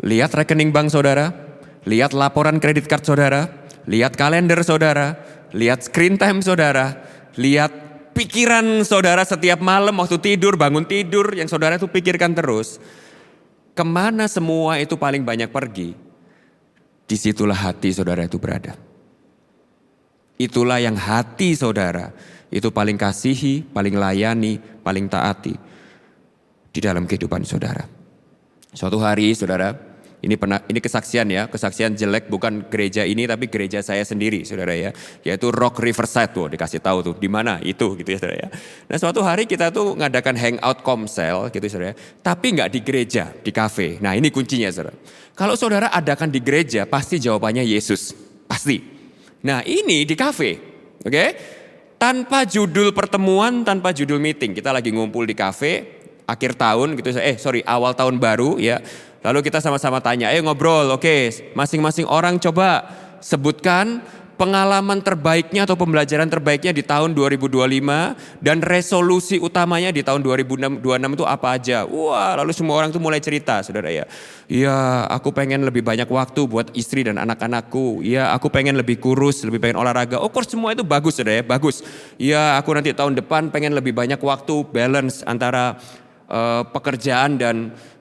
Lihat rekening bank saudara, lihat laporan kredit card saudara, lihat kalender saudara, lihat screen time saudara, lihat pikiran saudara setiap malam waktu tidur, bangun tidur yang saudara itu pikirkan terus. Kemana semua itu paling banyak pergi, disitulah hati saudara itu berada. Itulah yang hati saudara itu paling kasihi, paling layani, paling taati di dalam kehidupan saudara. Suatu hari saudara, ini kesaksian ya, kesaksian jelek bukan gereja ini tapi gereja saya sendiri saudara ya, yaitu Rock Riverside tuh dikasih tahu tuh di mana itu gitu ya saudara ya. Nah suatu hari kita tuh ngadakan hangout komsel gitu saudara ya, tapi nggak di gereja, di kafe. Nah ini kuncinya saudara. Kalau saudara adakan di gereja pasti jawabannya Yesus, pasti. Nah ini di kafe, oke? Tanpa judul pertemuan, tanpa judul meeting, kita lagi ngumpul di kafe akhir tahun gitu, awal tahun baru ya. Lalu kita sama-sama tanya, ayo ngobrol, oke, masing-masing orang coba sebutkan pengalaman terbaiknya atau pembelajaran terbaiknya di tahun 2025 dan resolusi utamanya di tahun 2026 itu apa aja. Wah, lalu semua orang tuh mulai cerita, saudara ya. Iya, aku pengen lebih banyak waktu buat istri dan anak-anakku. Iya, aku pengen lebih kurus, lebih pengen olahraga. Of course semua itu bagus, saudara ya, bagus. Iya, aku nanti tahun depan pengen lebih banyak waktu balance antara pekerjaan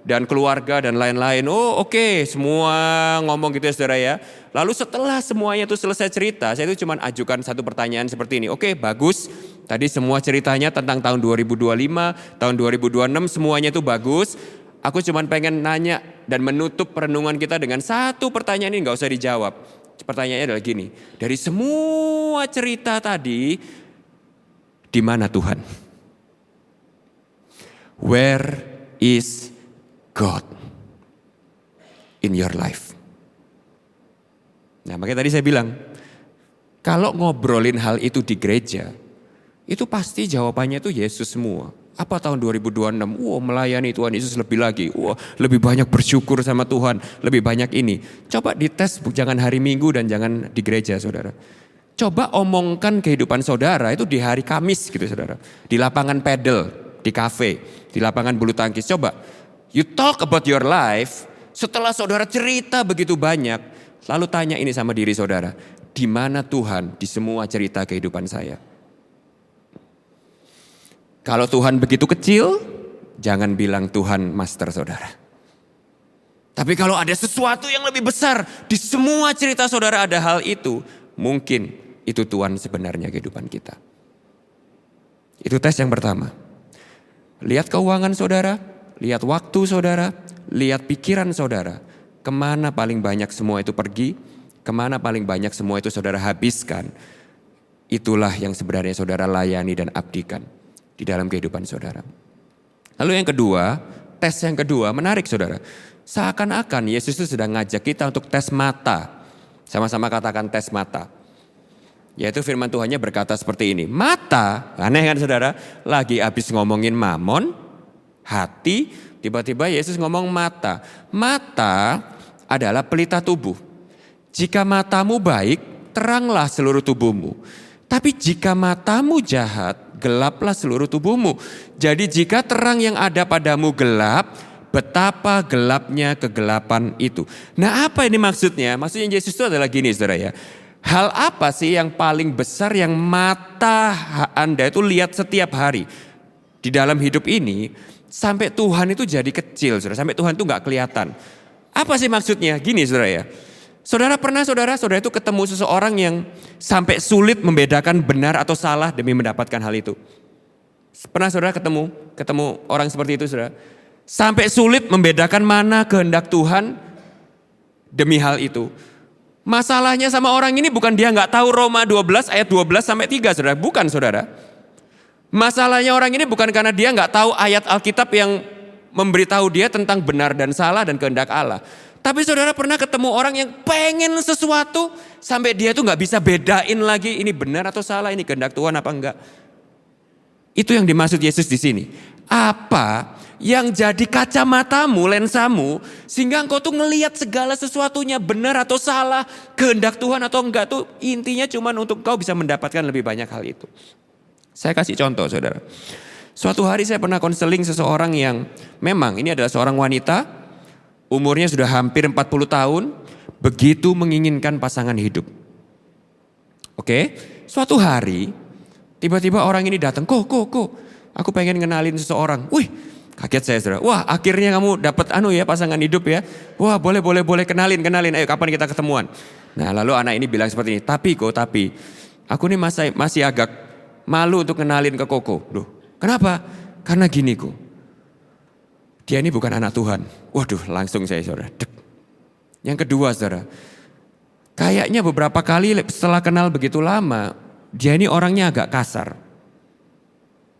dan keluarga dan lain-lain. Oh oke, semua ngomong gitu ya saudara ya. Lalu setelah semuanya itu selesai cerita, saya itu cuma ajukan satu pertanyaan seperti ini. Oke bagus, tadi semua ceritanya tentang tahun 2025, tahun 2026 semuanya itu bagus. Aku cuma pengen nanya dan menutup perenungan kita dengan satu pertanyaan ini, gak usah dijawab. Pertanyaannya adalah gini, dari semua cerita tadi, di mana Tuhan? Where is God in your life? Nah makanya tadi saya bilang, kalau ngobrolin hal itu di gereja, itu pasti jawabannya itu Yesus semua. Apa tahun 2026? Melayani Tuhan Yesus lebih lagi. Lebih banyak bersyukur sama Tuhan. Lebih banyak ini. Coba dites, jangan hari Minggu dan jangan di gereja saudara. Coba omongkan kehidupan saudara itu di hari Kamis gitu saudara. Di lapangan pedal, di kafe, di lapangan bulu tangkis. Coba, you talk about your life. Setelah saudara cerita begitu banyak, lalu tanya ini sama diri saudara. Di mana Tuhan di semua cerita kehidupan saya? Kalau Tuhan begitu kecil, jangan bilang Tuhan master saudara. Tapi kalau ada sesuatu yang lebih besar, di semua cerita saudara ada hal itu, mungkin itu Tuhan sebenarnya kehidupan kita. Itu tes yang pertama. Lihat keuangan saudara, lihat waktu saudara, lihat pikiran saudara. Kemana paling banyak semua itu pergi, kemana paling banyak semua itu saudara habiskan. Itulah yang sebenarnya saudara layani dan abdikan di dalam kehidupan saudara. Lalu yang kedua, tes yang kedua menarik saudara. Seakan-akan Yesus itu sedang ngajak kita untuk tes mata. Sama-sama katakan tes mata. Yaitu firman Tuhannya berkata seperti ini. Mata, aneh kan saudara, lagi habis ngomongin mamon, hati, tiba-tiba Yesus ngomong mata. Mata adalah pelita tubuh. Jika matamu baik, teranglah seluruh tubuhmu. Tapi jika matamu jahat, gelaplah seluruh tubuhmu. Jadi jika terang yang ada padamu gelap, betapa gelapnya kegelapan itu. Nah apa ini maksudnya? Maksudnya Yesus itu adalah gini saudara ya. Hal apa sih yang paling besar yang mata Anda itu lihat setiap hari? Di dalam hidup ini, sampai Tuhan itu jadi kecil saudara. Sampai Tuhan itu gak kelihatan. Apa sih maksudnya? Gini saudara ya. Saudara pernah saudara itu ketemu seseorang yang sampai sulit membedakan benar atau salah demi mendapatkan hal itu. Pernah saudara ketemu orang seperti itu saudara? Sampai sulit membedakan mana kehendak Tuhan demi hal itu. Masalahnya sama orang ini bukan dia gak tahu Roma 12 ayat 12 sampai 3 saudara. Bukan saudara. Masalahnya orang ini bukan karena dia gak tahu ayat Alkitab yang memberitahu dia tentang benar dan salah dan kehendak Allah. Tapi saudara pernah ketemu orang yang pengen sesuatu sampai dia tuh gak bisa bedain lagi ini benar atau salah, ini kehendak Tuhan apa enggak. Itu yang dimaksud Yesus di sini. Apa yang jadi kacamatamu, lensamu, sehingga engkau tuh ngelihat segala sesuatunya benar atau salah, kehendak Tuhan atau enggak tuh intinya cuman untuk kau bisa mendapatkan lebih banyak hal itu. Saya kasih contoh saudara. Suatu hari saya pernah konseling seseorang yang memang ini adalah seorang wanita. Umurnya sudah hampir 40 tahun, begitu menginginkan pasangan hidup. Oke, suatu hari tiba-tiba orang ini datang, kok, aku pengen kenalin seseorang. Wih, kaget saya saudara. Wah, akhirnya kamu dapat pasangan hidup ya. Wah, boleh, kenalin. Ayo kapan kita ketemuan? Nah, lalu anak ini bilang seperti ini, tapi aku nih masih agak malu untuk kenalin ke Koko. Loh, kenapa? Karena gini kok. Dia ini bukan anak Tuhan. Waduh, langsung saya saudara. Dek. Yang kedua saudara. Kayaknya beberapa kali setelah kenal begitu lama. Dia ini orangnya agak kasar.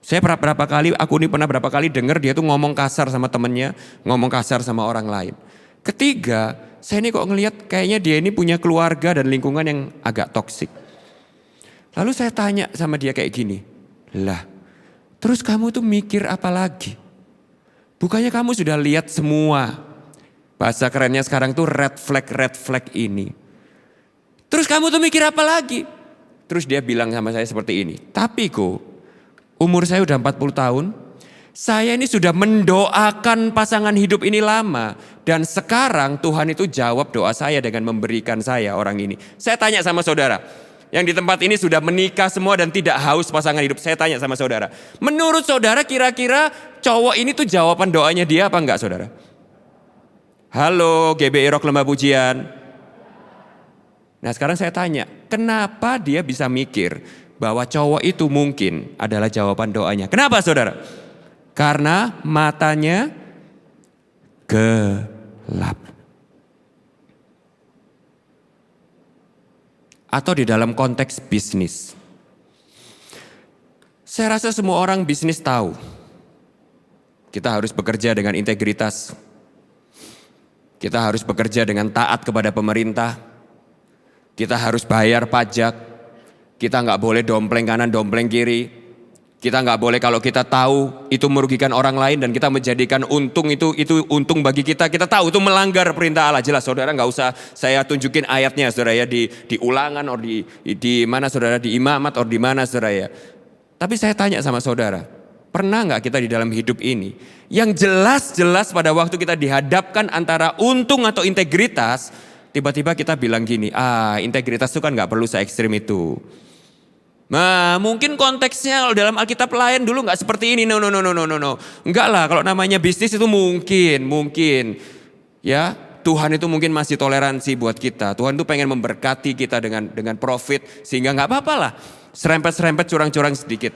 Aku ini pernah berapa kali dengar dia tuh ngomong kasar sama temennya. Ngomong kasar sama orang lain. Ketiga, saya ini kok ngelihat kayaknya dia ini punya keluarga dan lingkungan yang agak toksik. Lalu saya tanya sama dia kayak gini. Lah, terus kamu tuh mikir apa lagi? Bukannya kamu sudah lihat semua. Bahasa kerennya sekarang tuh red flag ini. Terus kamu tuh mikir apa lagi? Terus dia bilang sama saya seperti ini. Tapi kok umur saya udah 40 tahun. Saya ini sudah mendoakan pasangan hidup ini lama. Dan sekarang Tuhan itu jawab doa saya dengan memberikan saya orang ini. Saya tanya sama saudara. Yang di tempat ini sudah menikah semua dan tidak haus pasangan hidup. Saya tanya sama saudara, menurut saudara kira-kira cowok ini tuh jawaban doanya dia apa enggak saudara? Halo GBI Rock Lembah Pujian. Nah sekarang saya tanya, kenapa dia bisa mikir bahwa cowok itu mungkin adalah jawaban doanya? Kenapa saudara? Karena matanya gelap. Atau di dalam konteks bisnis. Saya rasa semua orang bisnis tahu. Kita harus bekerja dengan integritas. Kita harus bekerja dengan taat kepada pemerintah. Kita harus bayar pajak. Kita nggak boleh dompleng kanan, dompleng kiri. Kita nggak boleh kalau kita tahu itu merugikan orang lain dan kita menjadikan untung itu untung bagi kita. Kita tahu itu melanggar perintah Allah. Jelas saudara, nggak usah saya tunjukin ayatnya saudara ya di ulangan atau di mana saudara, di imamat atau di mana saudara ya. Tapi saya tanya sama saudara, pernah nggak kita di dalam hidup ini yang jelas-jelas pada waktu kita dihadapkan antara untung atau integritas, tiba-tiba kita bilang gini, integritas itu kan nggak perlu se-ekstrim itu. Nah mungkin konteksnya kalau dalam Alkitab lain dulu nggak seperti ini, no. Enggak lah, kalau namanya bisnis itu mungkin ya Tuhan itu mungkin masih toleransi buat kita. Tuhan tuh pengen memberkati kita dengan profit sehingga nggak apa-apa lah serempet curang-curang sedikit.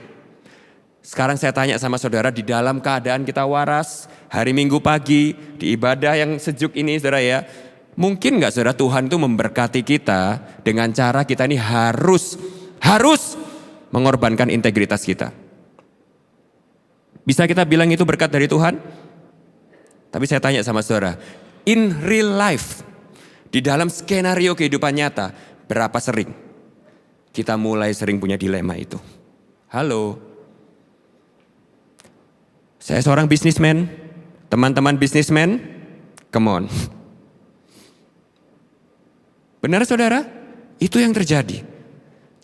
Sekarang saya tanya sama saudara, di dalam keadaan kita waras hari Minggu pagi di ibadah yang sejuk ini saudara ya, mungkin nggak saudara Tuhan itu memberkati kita dengan cara kita ini harus mengorbankan integritas kita. Bisa kita bilang itu berkat dari Tuhan? Tapi saya tanya sama saudara, in real life, di dalam skenario kehidupan nyata, berapa sering kita mulai sering punya dilema itu? Halo, saya seorang bisnismen, teman-teman bisnismen, come on. Benar saudara? Itu yang terjadi.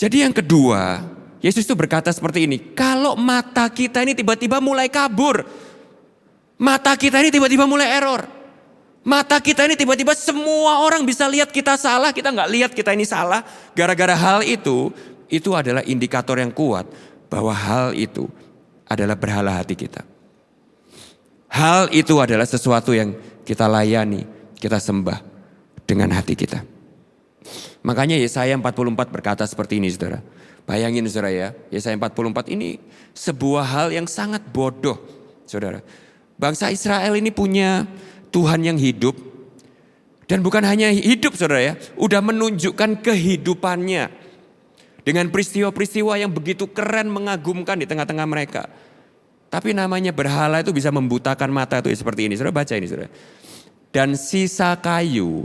Jadi yang kedua, Yesus itu berkata seperti ini, kalau mata kita ini tiba-tiba mulai kabur, mata kita ini tiba-tiba mulai error, mata kita ini tiba-tiba semua orang bisa lihat kita salah, kita nggak lihat kita ini salah, gara-gara hal itu adalah indikator yang kuat bahwa hal itu adalah berhala hati kita. Hal itu adalah sesuatu yang kita layani, kita sembah dengan hati kita. Makanya Yesaya 44 berkata seperti ini saudara. Bayangin saudara ya, Yesaya 44 ini sebuah hal yang sangat bodoh saudara. Bangsa Israel ini punya Tuhan yang hidup. Dan bukan hanya hidup saudara ya, udah menunjukkan kehidupannya. Dengan peristiwa-peristiwa yang begitu keren, mengagumkan di tengah-tengah mereka. Tapi namanya berhala itu bisa membutakan mata itu seperti ini. Saudara baca ini saudara. Dan sisa kayu,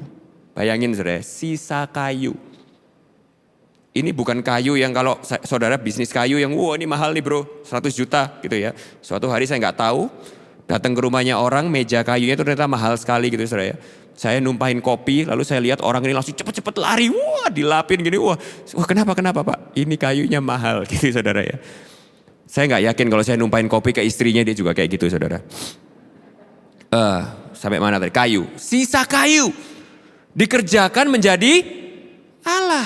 bayangin saudara, sisa kayu. Ini bukan kayu yang kalau saudara bisnis kayu yang wah ini mahal nih bro, 100 juta gitu ya. Suatu hari saya nggak tahu, datang ke rumahnya orang, meja kayunya itu ternyata mahal sekali gitu saudara ya. Saya numpahin kopi, lalu saya lihat orang ini langsung cepet-cepet lari, wah dilapin gini, wah kenapa pak? Ini kayunya mahal gitu saudara ya. Saya nggak yakin kalau saya numpahin kopi ke istrinya dia juga kayak gitu saudara. Sampai mana tadi? Kayu, sisa kayu. Dikerjakan menjadi Allah,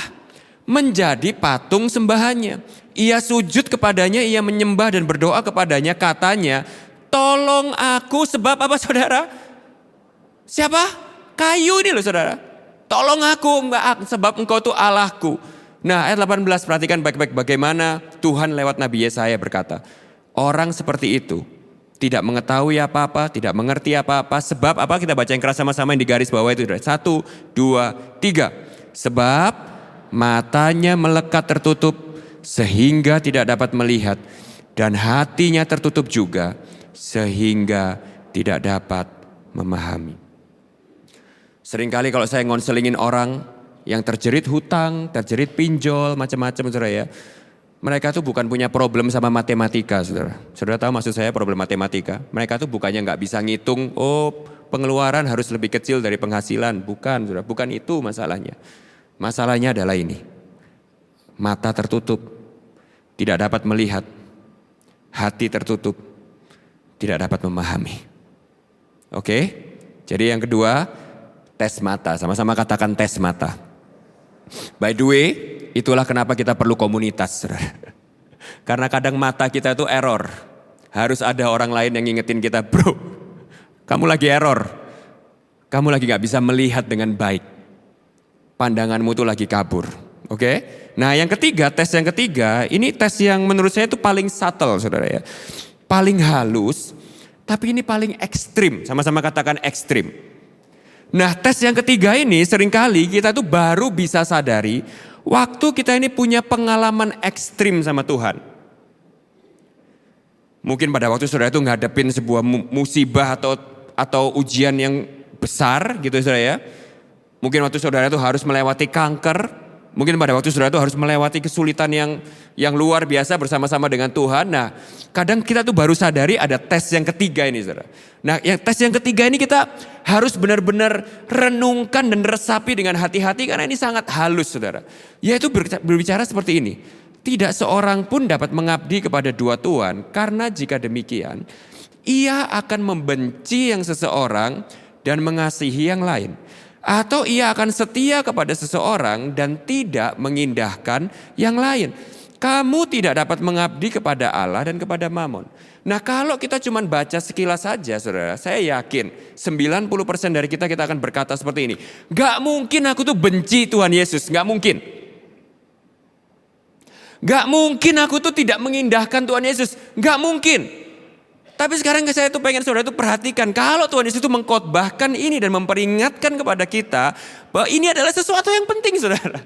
menjadi patung sembahannya. Ia sujud kepadanya, ia menyembah dan berdoa kepadanya, katanya, tolong aku sebab apa saudara? Siapa? Kayu ini loh saudara. Tolong aku sebab engkau tuh Allahku. Nah ayat 18 perhatikan baik-baik bagaimana Tuhan lewat Nabi Yesaya berkata, orang seperti itu tidak mengetahui apa-apa, tidak mengerti apa-apa. Sebab apa? Kita baca yang keras sama-sama yang di garis bawah itu. 1, 2, 3. Sebab matanya melekat tertutup sehingga tidak dapat melihat. Dan hatinya tertutup juga sehingga tidak dapat memahami. Seringkali kalau saya ngonselingin orang yang terjerit hutang, terjerit pinjol, macam-macam saudara ya. Mereka tuh bukan punya problem sama matematika saudara. Saudara tahu maksud saya problem matematika? Mereka tuh bukannya nggak bisa ngitung, pengeluaran harus lebih kecil dari penghasilan. Bukan saudara, bukan itu masalahnya. Masalahnya adalah ini. Mata tertutup, tidak dapat melihat. Hati tertutup, tidak dapat memahami. Oke? Jadi yang kedua, tes mata. Sama-sama katakan tes mata. By the way, itulah kenapa kita perlu komunitas. Saudara. Karena kadang mata kita itu error. Harus ada orang lain yang ngingetin kita, bro, kamu lagi error. Kamu lagi gak bisa melihat dengan baik. Pandanganmu tuh lagi kabur. Oke? Nah yang ketiga, tes yang ketiga, ini tes yang menurut saya itu paling subtle saudara ya. Paling halus, tapi ini paling ekstrim. Sama-sama katakan ekstrim. Nah tes yang ketiga ini seringkali kita tuh baru bisa sadari waktu kita ini punya pengalaman ekstrim sama Tuhan. Mungkin pada waktu saudara itu ngadepin sebuah musibah atau ujian yang besar gitu saudara ya. Mungkin waktu saudara itu harus melewati kanker. Mungkin pada waktu saudara itu harus melewati kesulitan yang luar biasa bersama-sama dengan Tuhan. Nah kadang kita tuh baru sadari ada tes yang ketiga ini saudara. Nah yang tes yang ketiga ini kita harus benar-benar renungkan dan resapi dengan hati-hati karena ini sangat halus saudara. Yaitu berbicara seperti ini. Tidak seorang pun dapat mengabdi kepada dua tuan karena jika demikian ia akan membenci yang seseorang dan mengasihi yang lain. Atau ia akan setia kepada seseorang dan tidak mengindahkan yang lain. Kamu tidak dapat mengabdi kepada Allah dan kepada Mamon. Nah kalau kita cuma baca sekilas saja saudara, saya yakin 90% dari kita akan berkata seperti ini. Gak mungkin aku tuh benci Tuhan Yesus, gak mungkin. Gak mungkin aku tuh tidak mengindahkan Tuhan Yesus, gak mungkin. Tapi sekarang saya tuh pengen saudara tuh perhatikan, kalau Tuhan Yesus itu mengkhotbahkan ini dan memperingatkan kepada kita bahwa ini adalah sesuatu yang penting saudara.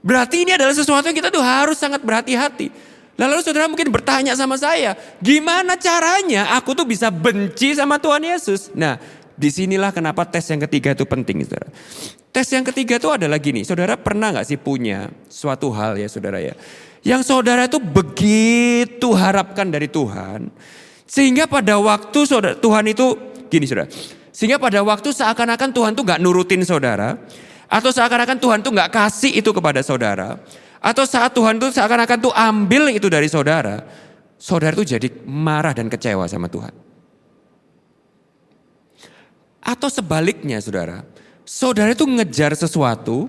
Berarti ini adalah sesuatu yang kita tuh harus sangat berhati-hati. Lalu saudara mungkin bertanya sama saya, gimana caranya aku tuh bisa benci sama Tuhan Yesus? Nah disinilah kenapa tes yang ketiga itu penting saudara. Tes yang ketiga itu adalah gini, saudara pernah gak sih punya suatu hal ya saudara ya. Yang saudara itu begitu harapkan dari Tuhan. Sehingga pada waktu Tuhan itu gini saudara. Sehingga pada waktu seakan-akan Tuhan tuh gak nurutin saudara. Atau seakan-akan Tuhan tuh gak kasih itu kepada saudara. Atau saat Tuhan tuh seakan-akan tuh ambil itu dari saudara. Saudara tuh jadi marah dan kecewa sama Tuhan. Atau sebaliknya saudara. Saudara itu ngejar sesuatu.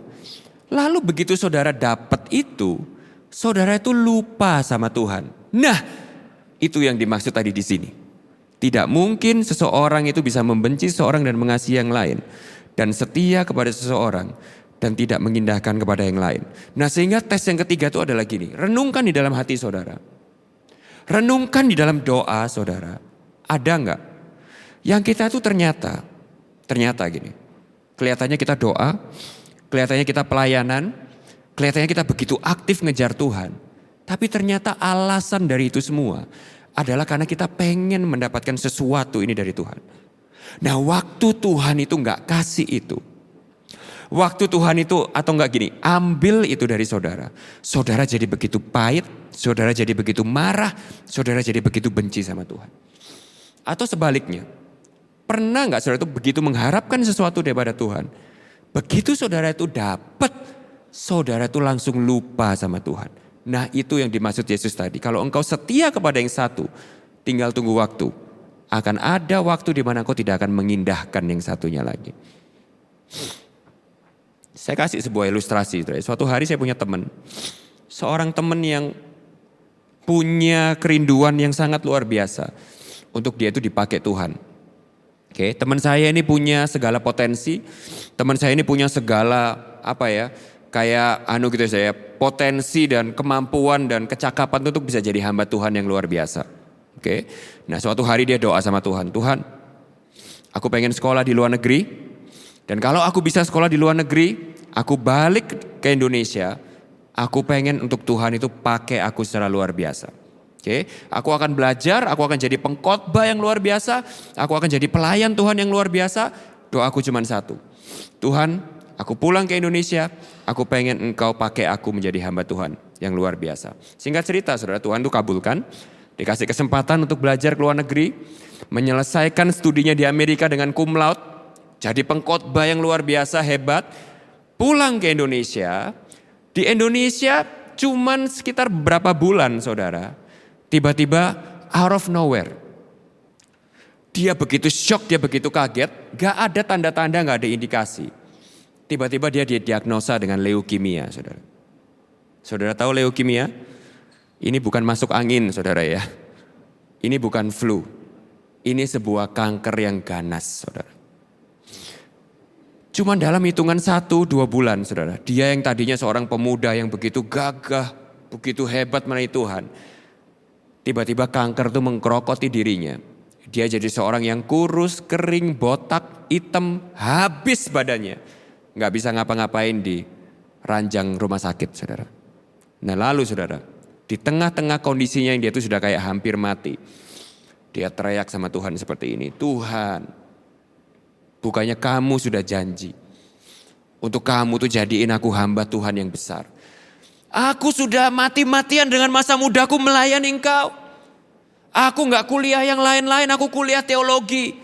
Lalu begitu saudara dapat itu. Saudara itu lupa sama Tuhan. Nah, itu yang dimaksud tadi di sini. Tidak mungkin seseorang itu bisa membenci seseorang dan mengasihi yang lain. Dan setia kepada seseorang dan tidak mengindahkan kepada yang lain. Nah sehingga tes yang ketiga itu adalah gini. Renungkan di dalam hati saudara. Renungkan di dalam doa saudara. Ada enggak? Yang kita itu ternyata gini. Kelihatannya kita doa. Kelihatannya kita pelayanan. Kelihatannya kita begitu aktif ngejar Tuhan. Tapi ternyata alasan dari itu semua adalah karena kita pengen mendapatkan sesuatu ini dari Tuhan. Nah waktu Tuhan itu gak kasih itu. Waktu Tuhan itu atau gak gini, ambil itu dari saudara. Saudara jadi begitu pahit, saudara jadi begitu marah, saudara jadi begitu benci sama Tuhan. Atau sebaliknya, pernah gak saudara itu begitu mengharapkan sesuatu daripada Tuhan. Begitu saudara itu dapat, saudara itu langsung lupa sama Tuhan. Nah itu yang dimaksud Yesus tadi. Kalau engkau setia kepada yang satu, tinggal tunggu waktu. Akan ada waktu di mana engkau tidak akan mengindahkan yang satunya lagi. Saya kasih sebuah ilustrasi. Suatu hari saya punya teman. Seorang teman yang punya kerinduan yang sangat luar biasa. Untuk dia itu dipakai Tuhan. Oke, teman saya ini punya segala potensi. Teman saya ini punya segala kayak gitu saya, potensi dan kemampuan dan kecakapan untuk bisa jadi hamba Tuhan yang luar biasa. Oke. Nah, suatu hari dia doa sama Tuhan, Tuhan, aku pengen sekolah di luar negeri. Dan kalau aku bisa sekolah di luar negeri, aku balik ke Indonesia, aku pengen untuk Tuhan itu pakai aku secara luar biasa. Oke, aku akan belajar, aku akan jadi pengkhotbah yang luar biasa, aku akan jadi pelayan Tuhan yang luar biasa. Doaku cuma satu. Tuhan, aku pulang ke Indonesia, aku pengen engkau pakai aku menjadi hamba Tuhan yang luar biasa. Singkat cerita saudara, Tuhan itu kabulkan. Dikasih kesempatan untuk belajar ke luar negeri. Menyelesaikan studinya di Amerika dengan cum laude. Jadi pengkhotbah yang luar biasa, hebat. Pulang ke Indonesia. Di Indonesia cuman sekitar beberapa bulan saudara. Tiba-tiba out of nowhere. Dia begitu shock, dia begitu kaget. Gak ada tanda-tanda, gak ada indikasi. Tiba-tiba dia didiagnosa dengan leukemia, saudara. Saudara tahu leukemia? Ini bukan masuk angin saudara ya. Ini bukan flu. Ini sebuah kanker yang ganas saudara. Cuma dalam hitungan 1-2 bulan saudara. Dia yang tadinya seorang pemuda yang begitu gagah, begitu hebat melayani Tuhan. Tiba-tiba kanker itu mengkerokoti dirinya. Dia jadi seorang yang kurus, kering, botak, hitam, habis badannya. Gak bisa ngapa-ngapain di ranjang rumah sakit saudara. Nah lalu saudara, di tengah-tengah kondisinya yang dia itu sudah kayak hampir mati. Dia teriak sama Tuhan seperti ini. Tuhan, bukannya kamu sudah janji untuk kamu tuh jadiin aku hamba Tuhan yang besar. Aku sudah mati-matian dengan masa mudaku melayani Engkau. Aku gak kuliah yang lain-lain, aku kuliah teologi.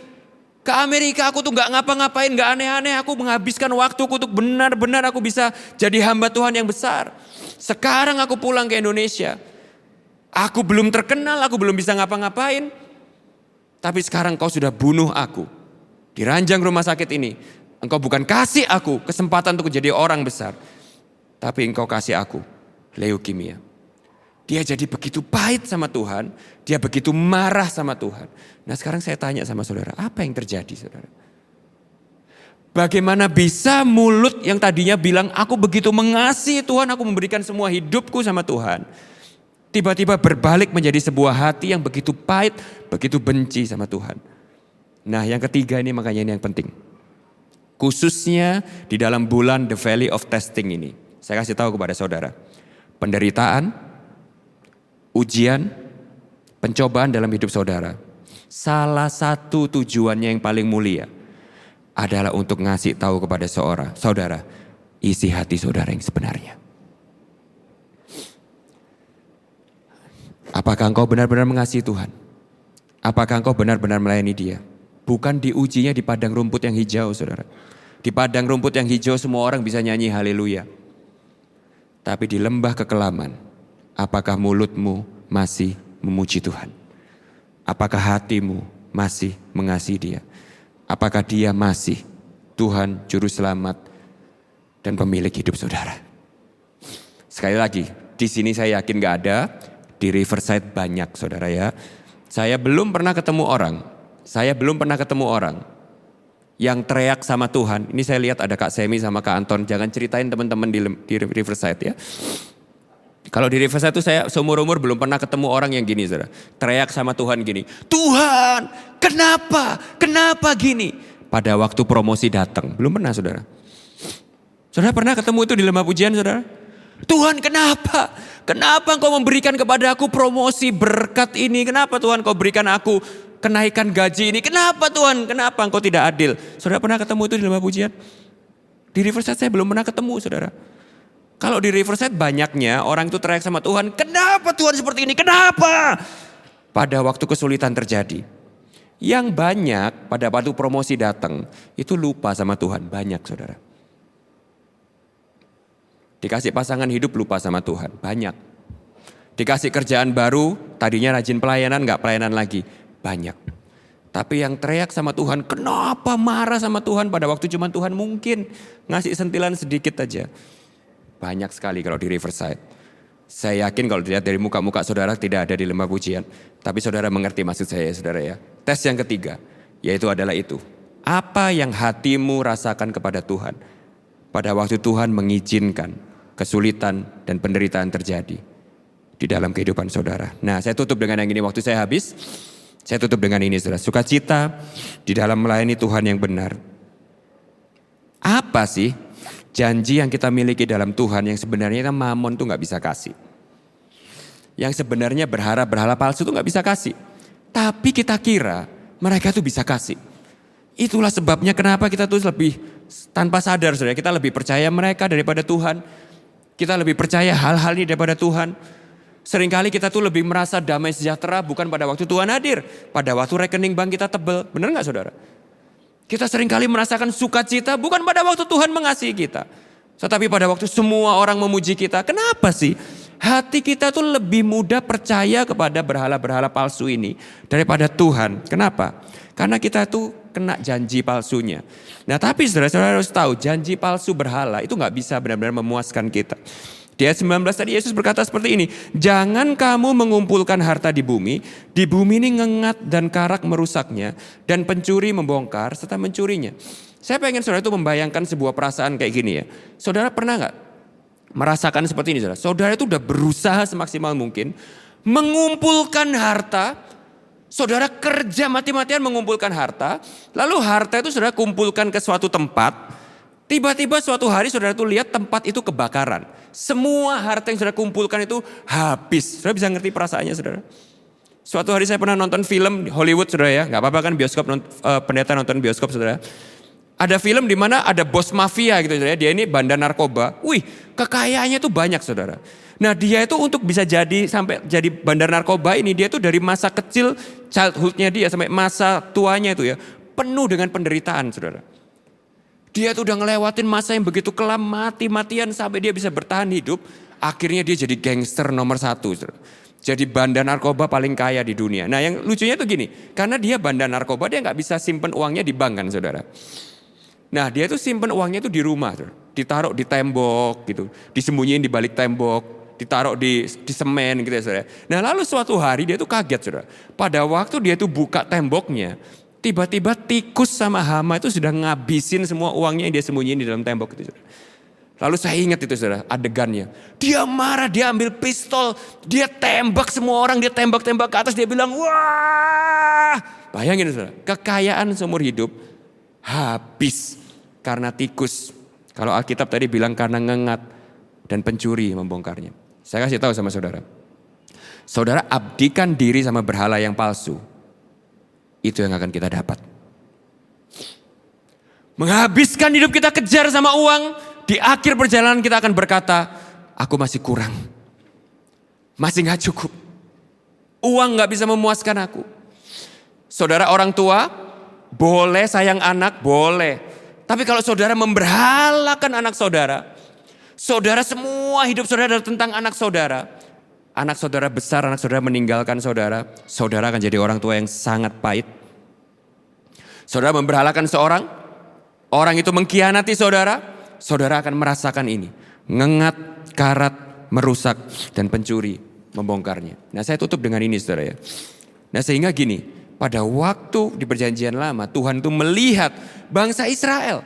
Ke Amerika aku tuh gak ngapa-ngapain, gak aneh-aneh. Aku menghabiskan waktuku untuk benar-benar aku bisa jadi hamba Tuhan yang besar. Sekarang aku pulang ke Indonesia. Aku belum terkenal, aku belum bisa ngapa-ngapain. Tapi sekarang kau sudah bunuh aku. Di ranjang rumah sakit ini. Engkau bukan kasih aku kesempatan untuk menjadi orang besar. Tapi engkau kasih aku leukemia. Dia jadi begitu pahit sama Tuhan. Dia begitu marah sama Tuhan. Nah sekarang saya tanya sama saudara, apa yang terjadi saudara? Bagaimana bisa mulut yang tadinya bilang aku begitu mengasihi Tuhan, aku memberikan semua hidupku sama Tuhan. Tiba-tiba berbalik menjadi sebuah hati yang begitu pahit, begitu benci sama Tuhan. Nah yang ketiga ini makanya ini yang penting. Khususnya di dalam bulan The Valley of Testing ini. Saya kasih tahu kepada saudara. Penderitaan, ujian, pencobaan dalam hidup saudara. Salah satu tujuannya yang paling mulia adalah untuk ngasih tahu kepada saudara, isi hati saudara yang sebenarnya. Apakah engkau benar-benar mengasihi Tuhan? Apakah engkau benar-benar melayani Dia? Bukan diujinya di padang rumput yang hijau saudara. Di padang rumput yang hijau semua orang bisa nyanyi haleluya. Tapi di lembah kekelaman, apakah mulutmu masih memuji Tuhan? Apakah hatimu masih mengasihi Dia? Apakah Dia masih Tuhan Juru Selamat dan pemilik hidup saudara? Sekali lagi, di sini saya yakin gak ada, di Riverside banyak saudara ya. Saya belum pernah ketemu orang yang teriak sama Tuhan. Ini saya lihat ada Kak Semi sama Kak Anton, jangan ceritain teman-teman di Riverside ya. Kalau di Riverside itu saya seumur-umur belum pernah ketemu orang yang gini saudara. Teriak sama Tuhan gini, Tuhan kenapa? Kenapa gini? Pada waktu promosi datang, belum pernah saudara. Saudara pernah ketemu itu di lembah pujian saudara? Tuhan kenapa? Kenapa engkau memberikan kepada aku promosi berkat ini? Kenapa Tuhan kau berikan aku kenaikan gaji ini? Kenapa Tuhan? Kenapa engkau tidak adil? Saudara pernah ketemu itu di lembah pujian? Di Riverside saya belum pernah ketemu saudara. Kalau di Riverside banyaknya orang itu teriak sama Tuhan, kenapa Tuhan seperti ini? Kenapa? Pada waktu kesulitan terjadi. Yang banyak pada waktu promosi datang itu lupa sama Tuhan, banyak saudara. Dikasih pasangan hidup lupa sama Tuhan, banyak. Dikasih kerjaan baru, tadinya rajin pelayanan, gak pelayanan lagi, banyak. Tapi yang teriak sama Tuhan, kenapa marah sama Tuhan pada waktu cuma Tuhan mungkin ngasih sentilan sedikit aja. Banyak sekali kalau di Riverside. Saya yakin kalau dilihat dari muka-muka saudara tidak ada di lembah pujian. Tapi saudara mengerti maksud saya saudara ya. Tes yang ketiga, yaitu adalah itu. Apa yang hatimu rasakan kepada Tuhan pada waktu Tuhan mengizinkan kesulitan dan penderitaan terjadi di dalam kehidupan saudara. Nah saya tutup dengan yang ini, waktu saya habis. Saya tutup dengan ini saudara. Sukacita di dalam melayani Tuhan yang benar. Apa sih janji yang kita miliki dalam Tuhan yang sebenarnya mamon tuh gak bisa kasih. Yang sebenarnya berhala palsu tuh gak bisa kasih. Tapi kita kira mereka tuh bisa kasih. Itulah sebabnya kenapa kita tuh lebih tanpa sadar saudara. Kita lebih percaya mereka daripada Tuhan. Kita lebih percaya hal-hal ini daripada Tuhan. Seringkali kita tuh lebih merasa damai sejahtera bukan pada waktu Tuhan hadir. Pada waktu rekening bank kita tebel. Benar gak saudara? Kita seringkali merasakan sukacita bukan pada waktu Tuhan mengasihi kita. Tetapi pada waktu semua orang memuji kita. Kenapa sih? Hati kita tuh lebih mudah percaya kepada berhala-berhala palsu ini daripada Tuhan. Kenapa? Karena kita tuh kena janji palsunya. Nah tapi saudara-saudara harus tahu janji palsu berhala itu gak bisa benar-benar memuaskan kita. Di ayat 19 tadi Yesus berkata seperti ini, jangan kamu mengumpulkan harta di bumi ini ngengat dan karak merusaknya, dan pencuri membongkar serta mencurinya. Saya pengen saudara itu membayangkan sebuah perasaan kayak gini ya. Saudara pernah gak merasakan seperti ini saudara? Saudara itu udah berusaha semaksimal mungkin mengumpulkan harta. Saudara kerja mati-matian mengumpulkan harta. Lalu harta itu saudara kumpulkan ke suatu tempat. Tiba-tiba suatu hari saudara itu lihat tempat itu kebakaran. Semua harta yang saudara kumpulkan itu habis. Saudara bisa ngerti perasaannya saudara? Suatu hari saya pernah nonton film di Hollywood saudara ya. Gak apa-apa kan bioskop, pendeta nonton bioskop saudara. Ada film di mana ada bos mafia gitu saudara. Dia ini bandar narkoba. Wih, kekayaannya tuh banyak saudara. Nah dia itu untuk bisa sampai jadi bandar narkoba ini, dia tuh dari masa kecil childhoodnya dia sampai masa tuanya itu ya penuh dengan penderitaan saudara. Dia tuh udah ngelewatin masa yang begitu kelam, mati-matian sampai dia bisa bertahan hidup. Akhirnya dia jadi gangster nomor 1 saudara. Jadi bandar narkoba paling kaya di dunia. Nah yang lucunya tuh gini, karena dia bandar narkoba dia gak bisa simpen uangnya di bank kan saudara. Nah dia tuh simpen uangnya tuh di rumah, ditaruh di tembok gitu, disembunyiin di balik tembok, ditaruh di semen gitu ya saudara. Nah lalu suatu hari dia tuh kaget saudara, pada waktu dia tuh buka temboknya, tiba-tiba tikus sama hama itu sudah ngabisin semua uangnya yang dia sembunyiin di dalam tembok itu saudara. Lalu saya ingat itu saudara, adegannya. Dia marah, dia ambil pistol, dia tembak semua orang, dia tembak-tembak ke atas, dia bilang wah. Bayangin saudara, kekayaan seumur hidup habis karena tikus. Kalau Alkitab tadi bilang karena ngengat dan pencuri membongkarnya. Saya kasih tahu sama saudara. Saudara abdikan diri sama berhala yang palsu. Itu yang akan kita dapat. Menghabiskan hidup kita kejar sama uang. Di akhir perjalanan kita akan berkata, aku masih kurang. Masih gak cukup. Uang gak bisa memuaskan aku. Saudara orang tua, boleh sayang anak, boleh. Tapi kalau saudara memberhalakan anak saudara, saudara semua hidup saudara adalah tentang anak saudara besar, anak saudara meninggalkan saudara, saudara akan jadi orang tua yang sangat pahit. Saudara memberhalakan seorang, orang itu mengkhianati saudara, saudara akan merasakan ini. Ngengat, karat, merusak, dan pencuri membongkarnya. Nah saya tutup dengan ini saudara ya. Nah sehingga gini, pada waktu di perjanjian lama Tuhan itu melihat bangsa Israel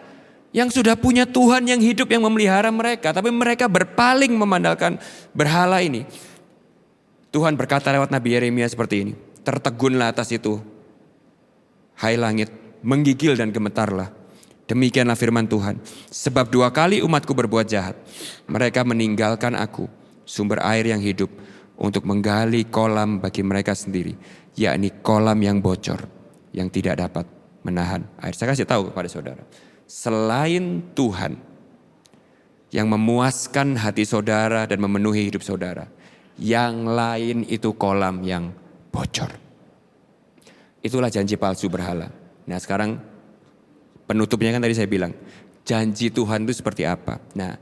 yang sudah punya Tuhan yang hidup yang memelihara mereka. Tapi mereka berpaling memandalkan berhala ini. Tuhan berkata lewat Nabi Yeremia seperti ini. Tertegunlah atas itu, hai langit, menggigil dan gemetarlah. Demikianlah firman Tuhan. Sebab 2 kali umatku berbuat jahat. Mereka meninggalkan aku, sumber air yang hidup, untuk menggali kolam bagi mereka sendiri. Yakni kolam yang bocor, yang tidak dapat menahan air. Saya kasih tahu kepada saudara. Selain Tuhan yang memuaskan hati saudara dan memenuhi hidup saudara, yang lain itu kolam yang bocor. Itulah janji palsu berhala. Nah sekarang penutupnya kan tadi saya bilang, janji Tuhan itu seperti apa. Nah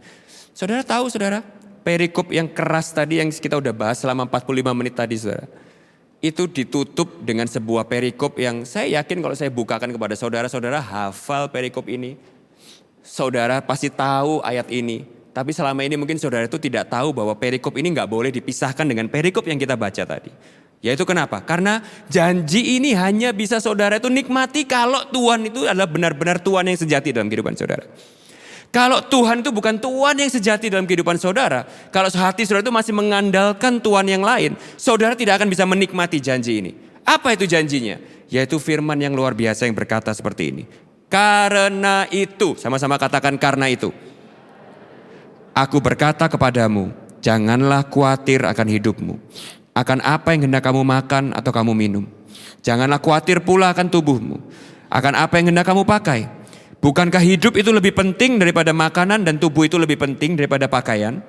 saudara tahu saudara, perikop yang keras tadi yang kita udah bahas selama 45 menit tadi saudara. Itu ditutup dengan sebuah perikop yang saya yakin kalau saya bukakan kepada saudara-saudara hafal perikop ini. Saudara pasti tahu ayat ini. Tapi selama ini mungkin saudara itu tidak tahu bahwa perikop ini gak boleh dipisahkan dengan perikop yang kita baca tadi. Yaitu kenapa? Karena janji ini hanya bisa saudara itu nikmati kalau Tuhan itu adalah benar-benar Tuhan yang sejati dalam kehidupan saudara. Kalau Tuhan itu bukan Tuhan yang sejati dalam kehidupan saudara, kalau hati saudara itu masih mengandalkan Tuhan yang lain, saudara tidak akan bisa menikmati janji ini. Apa itu janjinya? Yaitu firman yang luar biasa yang berkata seperti ini. Karena itu, sama-sama katakan karena itu. Aku berkata kepadamu, janganlah khawatir akan hidupmu. Akan apa yang hendak kamu makan atau kamu minum. Janganlah khawatir pula akan tubuhmu. Akan apa yang hendak kamu pakai. Bukankah hidup itu lebih penting daripada makanan dan tubuh itu lebih penting daripada pakaian?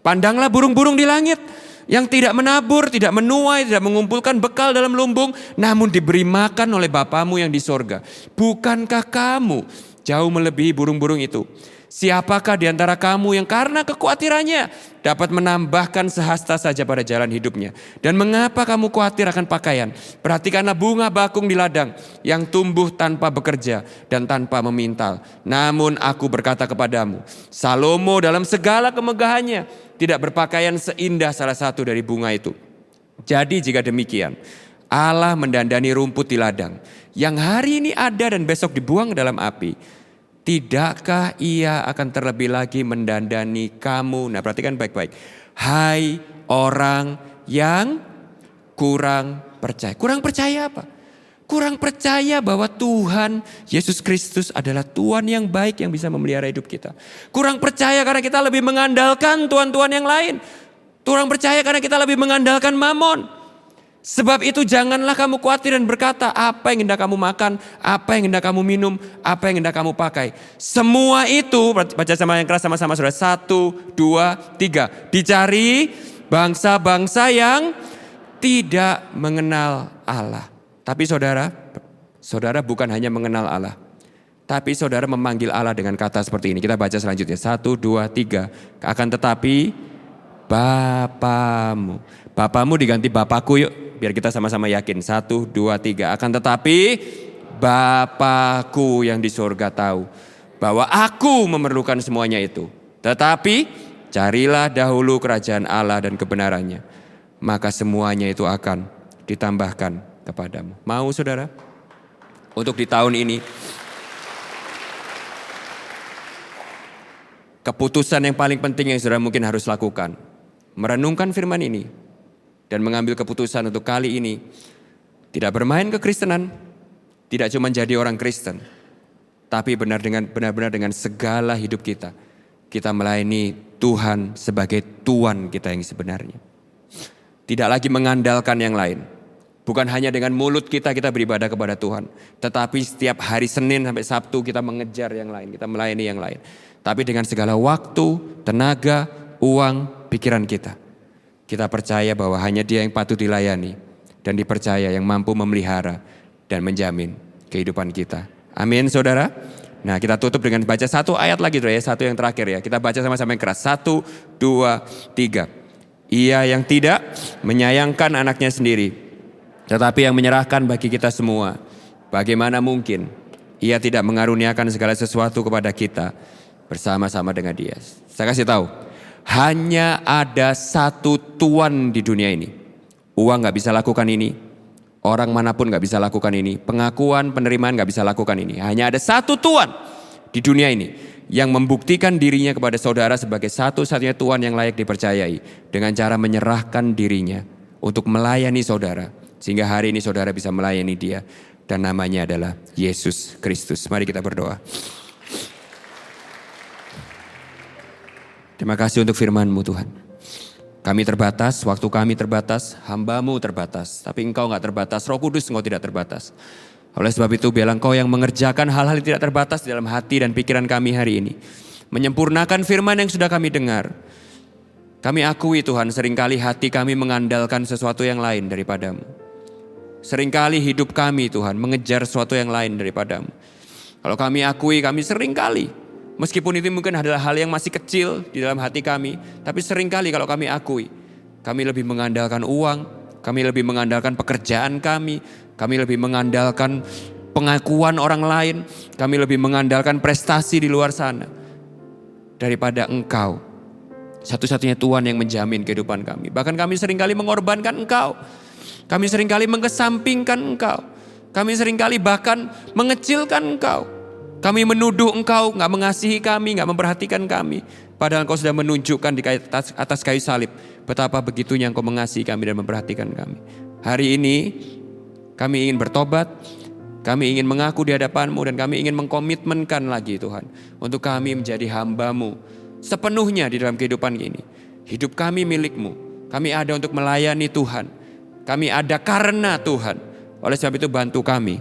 Pandanglah burung-burung di langit yang tidak menabur, tidak menuai, tidak mengumpulkan bekal dalam lumbung, namun diberi makan oleh Bapamu yang di sorga. Bukankah kamu jauh melebihi burung-burung itu? Siapakah di antara kamu yang karena kekhawatirannya dapat menambahkan sehasta saja pada jalan hidupnya? Dan mengapa kamu khawatir akan pakaian? Perhatikanlah bunga bakung di ladang yang tumbuh tanpa bekerja dan tanpa memintal. Namun aku berkata kepadamu, Salomo dalam segala kemegahannya tidak berpakaian seindah salah satu dari bunga itu. Jadi jika demikian, Allah mendandani rumput di ladang yang hari ini ada dan besok dibuang ke dalam api. Tidakkah ia akan terlebih lagi mendandani kamu? Nah, perhatikan baik-baik. Hai orang yang kurang percaya. Kurang percaya apa? Kurang percaya bahwa Tuhan Yesus Kristus adalah Tuhan yang baik yang bisa memelihara hidup kita. Kurang percaya karena kita lebih mengandalkan tuhan-tuhan yang lain. Kurang percaya karena kita lebih mengandalkan mamon. Sebab itu janganlah kamu khawatir dan berkata, apa yang hendak kamu makan, apa yang hendak kamu minum, apa yang hendak kamu pakai. Semua itu, baca sama yang keras sama-sama saudara. 1, 2, 3. Dicari bangsa-bangsa yang tidak mengenal Allah. Tapi saudara bukan hanya mengenal Allah. Tapi saudara memanggil Allah dengan kata seperti ini. Kita baca selanjutnya. 1, 2, 3. Akan tetapi Bapamu. Bapamu diganti Bapakku yuk. Biar kita sama-sama yakin. 1, 2, 3. Akan tetapi Bapakku yang di surga tahu bahwa aku memerlukan semuanya itu. Tetapi carilah dahulu kerajaan Allah dan kebenarannya. Maka semuanya itu akan ditambahkan kepadamu. Mau saudara? Untuk di tahun ini. Keputusan yang paling penting yang saudara mungkin harus lakukan. Merenungkan firman ini. Dan mengambil keputusan untuk kali ini tidak bermain kekristenan, tidak cuma jadi orang Kristen, tapi benar-benar dengan segala hidup kita melayani Tuhan sebagai Tuhan kita yang sebenarnya. Tidak lagi mengandalkan yang lain. Bukan hanya dengan mulut kita beribadah kepada Tuhan, tetapi setiap hari Senin sampai Sabtu kita mengejar yang lain, kita melayani yang lain. Tapi dengan segala waktu, tenaga, uang, pikiran kita percaya bahwa hanya Dia yang patut dilayani dan dipercaya yang mampu memelihara dan menjamin kehidupan kita. Amin saudara. Nah kita tutup dengan baca satu ayat lagi saudara ya, satu yang terakhir ya. Kita baca sama-sama yang keras. 1, 2, 3. Ia yang tidak menyayangkan anaknya sendiri, tetapi yang menyerahkan bagi kita semua. Bagaimana mungkin Ia tidak mengaruniakan segala sesuatu kepada kita bersama-sama dengan Dia. Saya kasih tahu. Hanya ada satu Tuhan di dunia ini. Uang gak bisa lakukan ini. Orang manapun gak bisa lakukan ini. Pengakuan, penerimaan gak bisa lakukan ini. Hanya ada satu Tuhan di dunia ini. Yang membuktikan dirinya kepada saudara sebagai satu-satunya Tuhan yang layak dipercayai. Dengan cara menyerahkan dirinya untuk melayani saudara. Sehingga hari ini saudara bisa melayani Dia. Dan namanya adalah Yesus Kristus. Mari kita berdoa. Terima kasih untuk firman-Mu Tuhan. Kami terbatas, waktu kami terbatas, hamba-Mu terbatas. Tapi Engkau gak terbatas, Roh Kudus Engkau tidak terbatas. Oleh sebab itu biarlah Engkau yang mengerjakan hal-hal yang tidak terbatas di dalam hati dan pikiran kami hari ini. Menyempurnakan firman yang sudah kami dengar. Kami akui Tuhan, seringkali hati kami mengandalkan sesuatu yang lain daripada-Mu. Seringkali hidup kami Tuhan mengejar sesuatu yang lain daripada-Mu. Kalau kami akui, kami seringkali meskipun itu mungkin adalah hal yang masih kecil di dalam hati kami. Tapi seringkali kalau kami akui, kami lebih mengandalkan uang, kami lebih mengandalkan pekerjaan kami lebih mengandalkan pengakuan orang lain, kami lebih mengandalkan prestasi di luar sana. Daripada Engkau, satu-satunya Tuhan yang menjamin kehidupan kami. Bahkan kami seringkali mengorbankan Engkau. Kami seringkali mengesampingkan Engkau. Kami seringkali bahkan mengecilkan Engkau. Kami menuduh Engkau gak mengasihi kami, gak memperhatikan kami. Padahal Engkau sudah menunjukkan di atas kayu salib betapa begitunya Engkau mengasihi kami dan memperhatikan kami. Hari ini kami ingin bertobat, kami ingin mengaku di hadapan-Mu dan kami ingin mengkomitmenkan lagi Tuhan. Untuk kami menjadi hamba-Mu sepenuhnya di dalam kehidupan ini. Hidup kami milik-Mu, kami ada untuk melayani Tuhan. Kami ada karena Tuhan. Oleh sebab itu bantu kami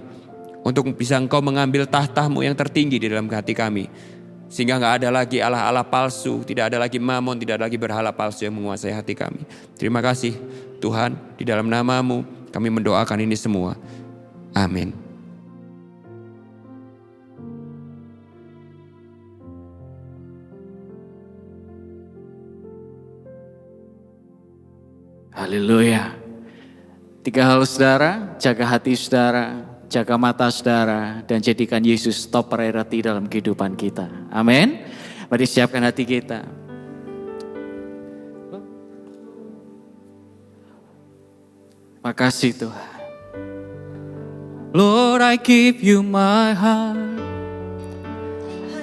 untuk bisa Engkau mengambil tahta-Mu yang tertinggi di dalam hati kami. Sehingga gak ada lagi Allah-Allah palsu, tidak ada lagi mamon, tidak ada lagi berhala palsu yang menguasai hati kami. Terima kasih Tuhan, di dalam nama-Mu kami mendoakan ini semua. Amin. Haleluya. 3 hal saudara, jaga hati saudara, jaga mata saudara, dan jadikan Yesus top priority dalam kehidupan kita. Amin. Mari siapkan hati kita. Makasih Tuhan. Lord, I give you my heart.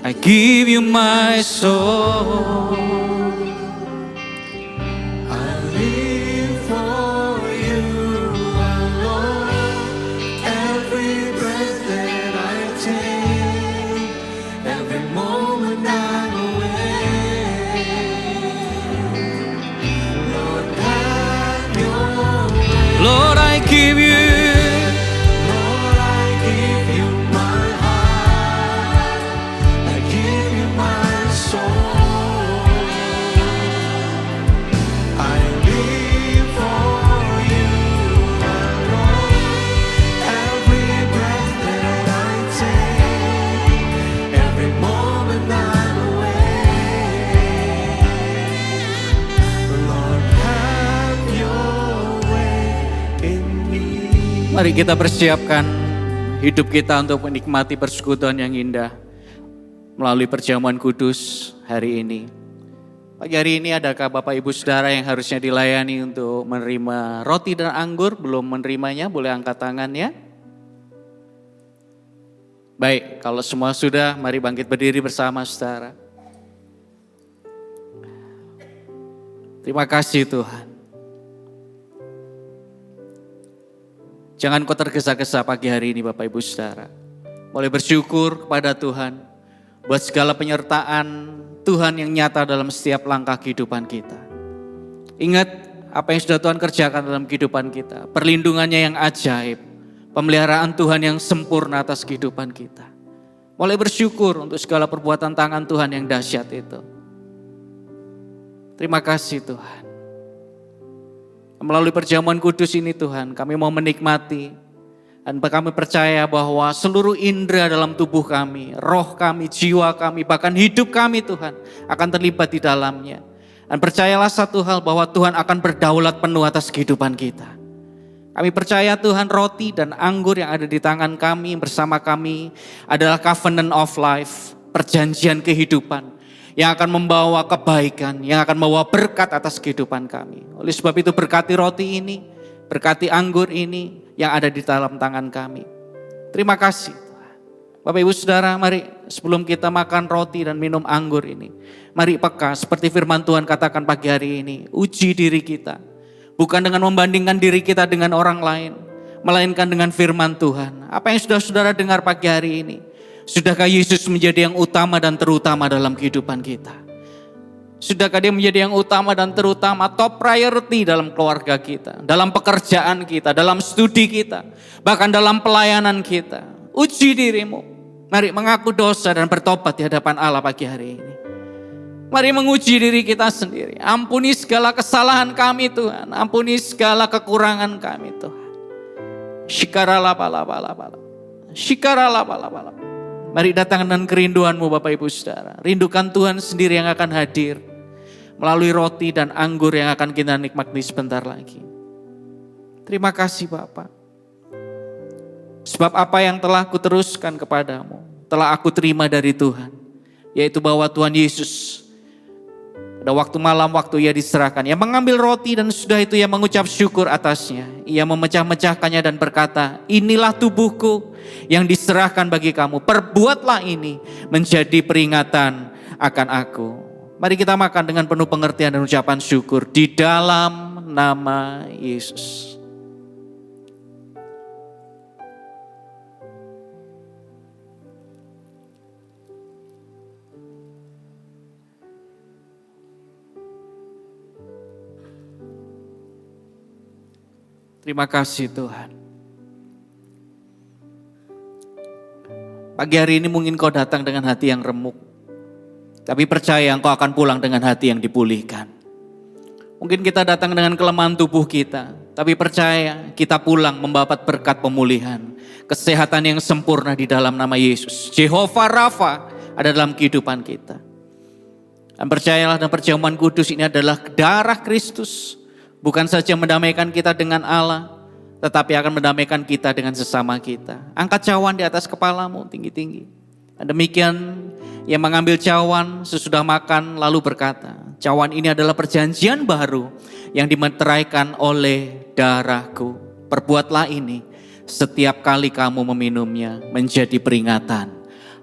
I give you my soul. I live for you alone. Every breath that I take, every moment I'm away. Lord, have your way. Lord, I give you. Lord, I give you my heart. I give you my soul. I live for you alone. Every breath that I take, every moment I'm away. Lord, have your way in me. Mari kita persiapkan hidup kita untuk menikmati persekutuan yang indah melalui perjamuan kudus hari ini. Pagi hari ini adakah Bapak Ibu Saudara yang harusnya dilayani untuk menerima roti dan anggur? Belum menerimanya, boleh angkat tangan ya. Baik, kalau semua sudah, mari bangkit berdiri bersama saudara. Terima kasih Tuhan. Jangan kau tergesa-gesa pagi hari ini Bapak Ibu Saudara. Boleh bersyukur kepada Tuhan buat segala penyertaan Tuhan yang nyata dalam setiap langkah kehidupan kita. Ingat apa yang sudah Tuhan kerjakan dalam kehidupan kita. Perlindungannya yang ajaib. Pemeliharaan Tuhan yang sempurna atas kehidupan kita. Boleh bersyukur untuk segala perbuatan tangan Tuhan yang dahsyat itu. Terima kasih Tuhan. Melalui perjamuan kudus ini Tuhan, kami mau menikmati dan kami percaya bahwa seluruh indera dalam tubuh kami, roh kami, jiwa kami, bahkan hidup kami Tuhan akan terlibat di dalamnya. Dan percayalah satu hal bahwa Tuhan akan berdaulat penuh atas kehidupan kita. Kami percaya Tuhan roti dan anggur yang ada di tangan kami bersama kami adalah covenant of life, perjanjian kehidupan. Yang akan membawa kebaikan, yang akan membawa berkat atas kehidupan kami. Oleh sebab itu berkati roti ini, berkati anggur ini yang ada di dalam tangan kami. Terima kasih Tuhan. Bapak Ibu Saudara, mari sebelum kita makan roti dan minum anggur ini, mari peka seperti firman Tuhan katakan pagi hari ini, uji diri kita. Bukan dengan membandingkan diri kita dengan orang lain, melainkan dengan firman Tuhan. Apa yang sudah saudara dengar pagi hari ini? Sudahkah Yesus menjadi yang utama dan terutama dalam kehidupan kita? Sudahkah dia menjadi yang utama dan terutama, top priority dalam keluarga kita, dalam pekerjaan kita, dalam studi kita, bahkan dalam pelayanan kita? Uji dirimu. Mari mengaku dosa dan bertobat di hadapan Allah pagi hari ini. Mari menguji diri kita sendiri. Ampuni segala kesalahan kami Tuhan. Ampuni segala kekurangan kami Tuhan. Shikaralapalapalapala. Shikaralapalapalapala. Mari datang dengan kerinduanmu Bapak Ibu Saudara. Rindukan Tuhan sendiri yang akan hadir melalui roti dan anggur yang akan kita nikmati sebentar lagi. Terima kasih Bapak. Sebab apa yang telah kuteruskan kepadamu, telah aku terima dari Tuhan. Yaitu bahwa Tuhan Yesus pada waktu malam waktu ia diserahkan, ia mengambil roti dan sudah itu ia mengucap syukur atasnya. Ia memecah-mecahkannya dan berkata, inilah tubuhku yang diserahkan bagi kamu. Perbuatlah ini menjadi peringatan akan aku. Mari kita makan dengan penuh pengertian dan ucapan syukur di dalam nama Yesus. Terima kasih Tuhan. Pagi hari ini mungkin kau datang dengan hati yang remuk. Tapi percaya engkau akan pulang dengan hati yang dipulihkan. Mungkin kita datang dengan kelemahan tubuh kita. Tapi percaya kita pulang membawa berkat pemulihan. Kesehatan yang sempurna di dalam nama Yesus. Jehovah Rafa ada dalam kehidupan kita. Dan percayalah dan perjamuan kudus ini adalah darah Kristus. Bukan saja mendamaikan kita dengan Allah, tetapi akan mendamaikan kita dengan sesama kita. Angkat cawan di atas kepalamu tinggi-tinggi. Dan demikian yang mengambil cawan sesudah makan lalu berkata, cawan ini adalah perjanjian baru yang dimeteraikan oleh darahku. Perbuatlah ini setiap kali kamu meminumnya menjadi peringatan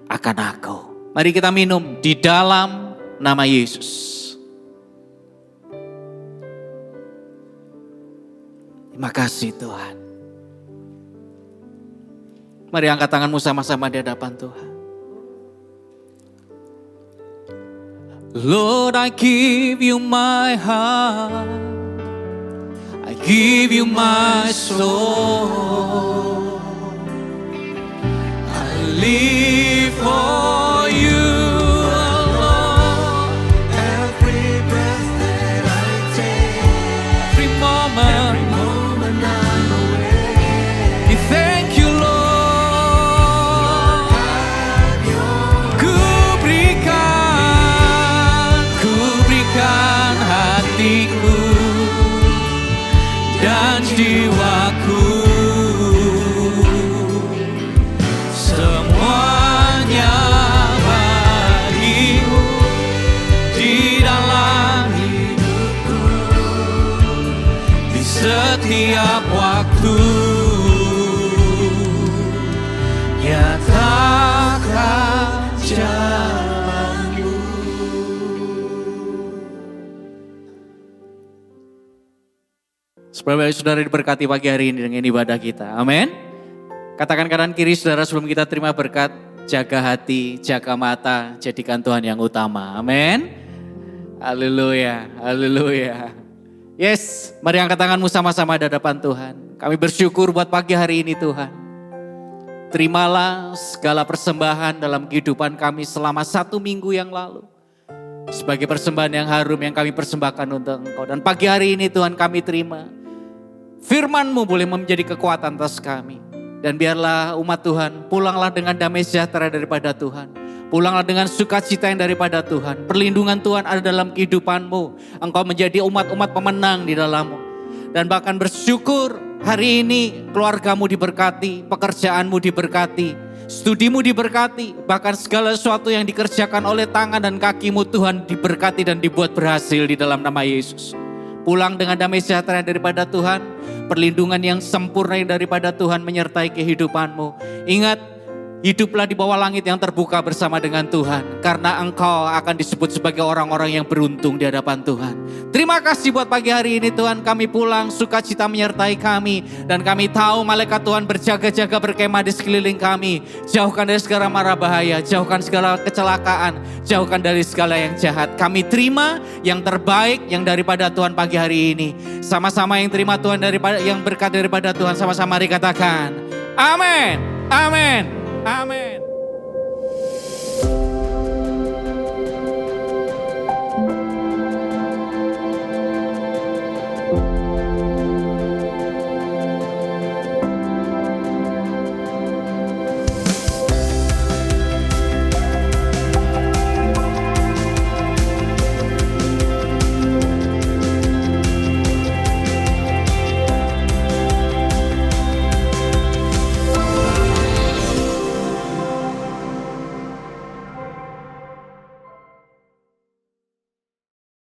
akan aku. Mari kita minum di dalam nama Yesus. Terima kasih Tuhan. Mari angkat tanganmu sama-sama di hadapan Tuhan. Lord, I give you my heart. I give you my soul. I live for you alone. Every breath that I take, every moment I'm awake. Thank you, Lord. Ku berikan hatiku dan jiwaku, semuanya bagimu di dalam hidupku, di setiap waktu. Nyatakan jalanmu. Saudara-saudara diberkati pagi hari ini dengan ibadah kita. Amin. Katakan kanan kiri saudara sebelum kita terima berkat. Jaga hati, jaga mata, jadikan Tuhan yang utama. Amin. Haleluya, haleluya. Yes, mari angkat tanganmu sama-sama di hadapan Tuhan. Kami bersyukur buat pagi hari ini Tuhan. Terimalah segala persembahan dalam kehidupan kami selama 1 minggu yang lalu. Sebagai persembahan yang harum yang kami persembahkan untuk Engkau. Dan pagi hari ini Tuhan kami terima. Firman-Mu boleh menjadi kekuatan atas kami. Dan biarlah umat Tuhan pulanglah dengan damai sejahtera daripada Tuhan. Pulanglah dengan sukacita yang daripada Tuhan. Perlindungan Tuhan ada dalam kehidupan-Mu. Engkau menjadi umat-umat pemenang di dalam-Mu. Dan bahkan bersyukur hari ini keluargamu diberkati, pekerjaanmu diberkati, studimu diberkati, bahkan segala sesuatu yang dikerjakan oleh tangan dan kakimu Tuhan diberkati dan dibuat berhasil di dalam nama Yesus. Pulang dengan damai sejahtera daripada Tuhan, perlindungan yang sempurna daripada Tuhan menyertai kehidupanmu. Ingat, hiduplah di bawah langit yang terbuka bersama dengan Tuhan. Karena engkau akan disebut sebagai orang-orang yang beruntung di hadapan Tuhan. Terima kasih buat pagi hari ini Tuhan. Kami pulang, sukacita menyertai kami. Dan kami tahu malaikat Tuhan berjaga-jaga berkemah di sekeliling kami. Jauhkan dari segala mara bahaya. Jauhkan segala kecelakaan. Jauhkan dari segala yang jahat. Kami terima yang terbaik yang daripada Tuhan pagi hari ini. Sama-sama yang terima Tuhan daripada yang berkat daripada Tuhan. Sama-sama mari katakan. Amin. Amin. Amin.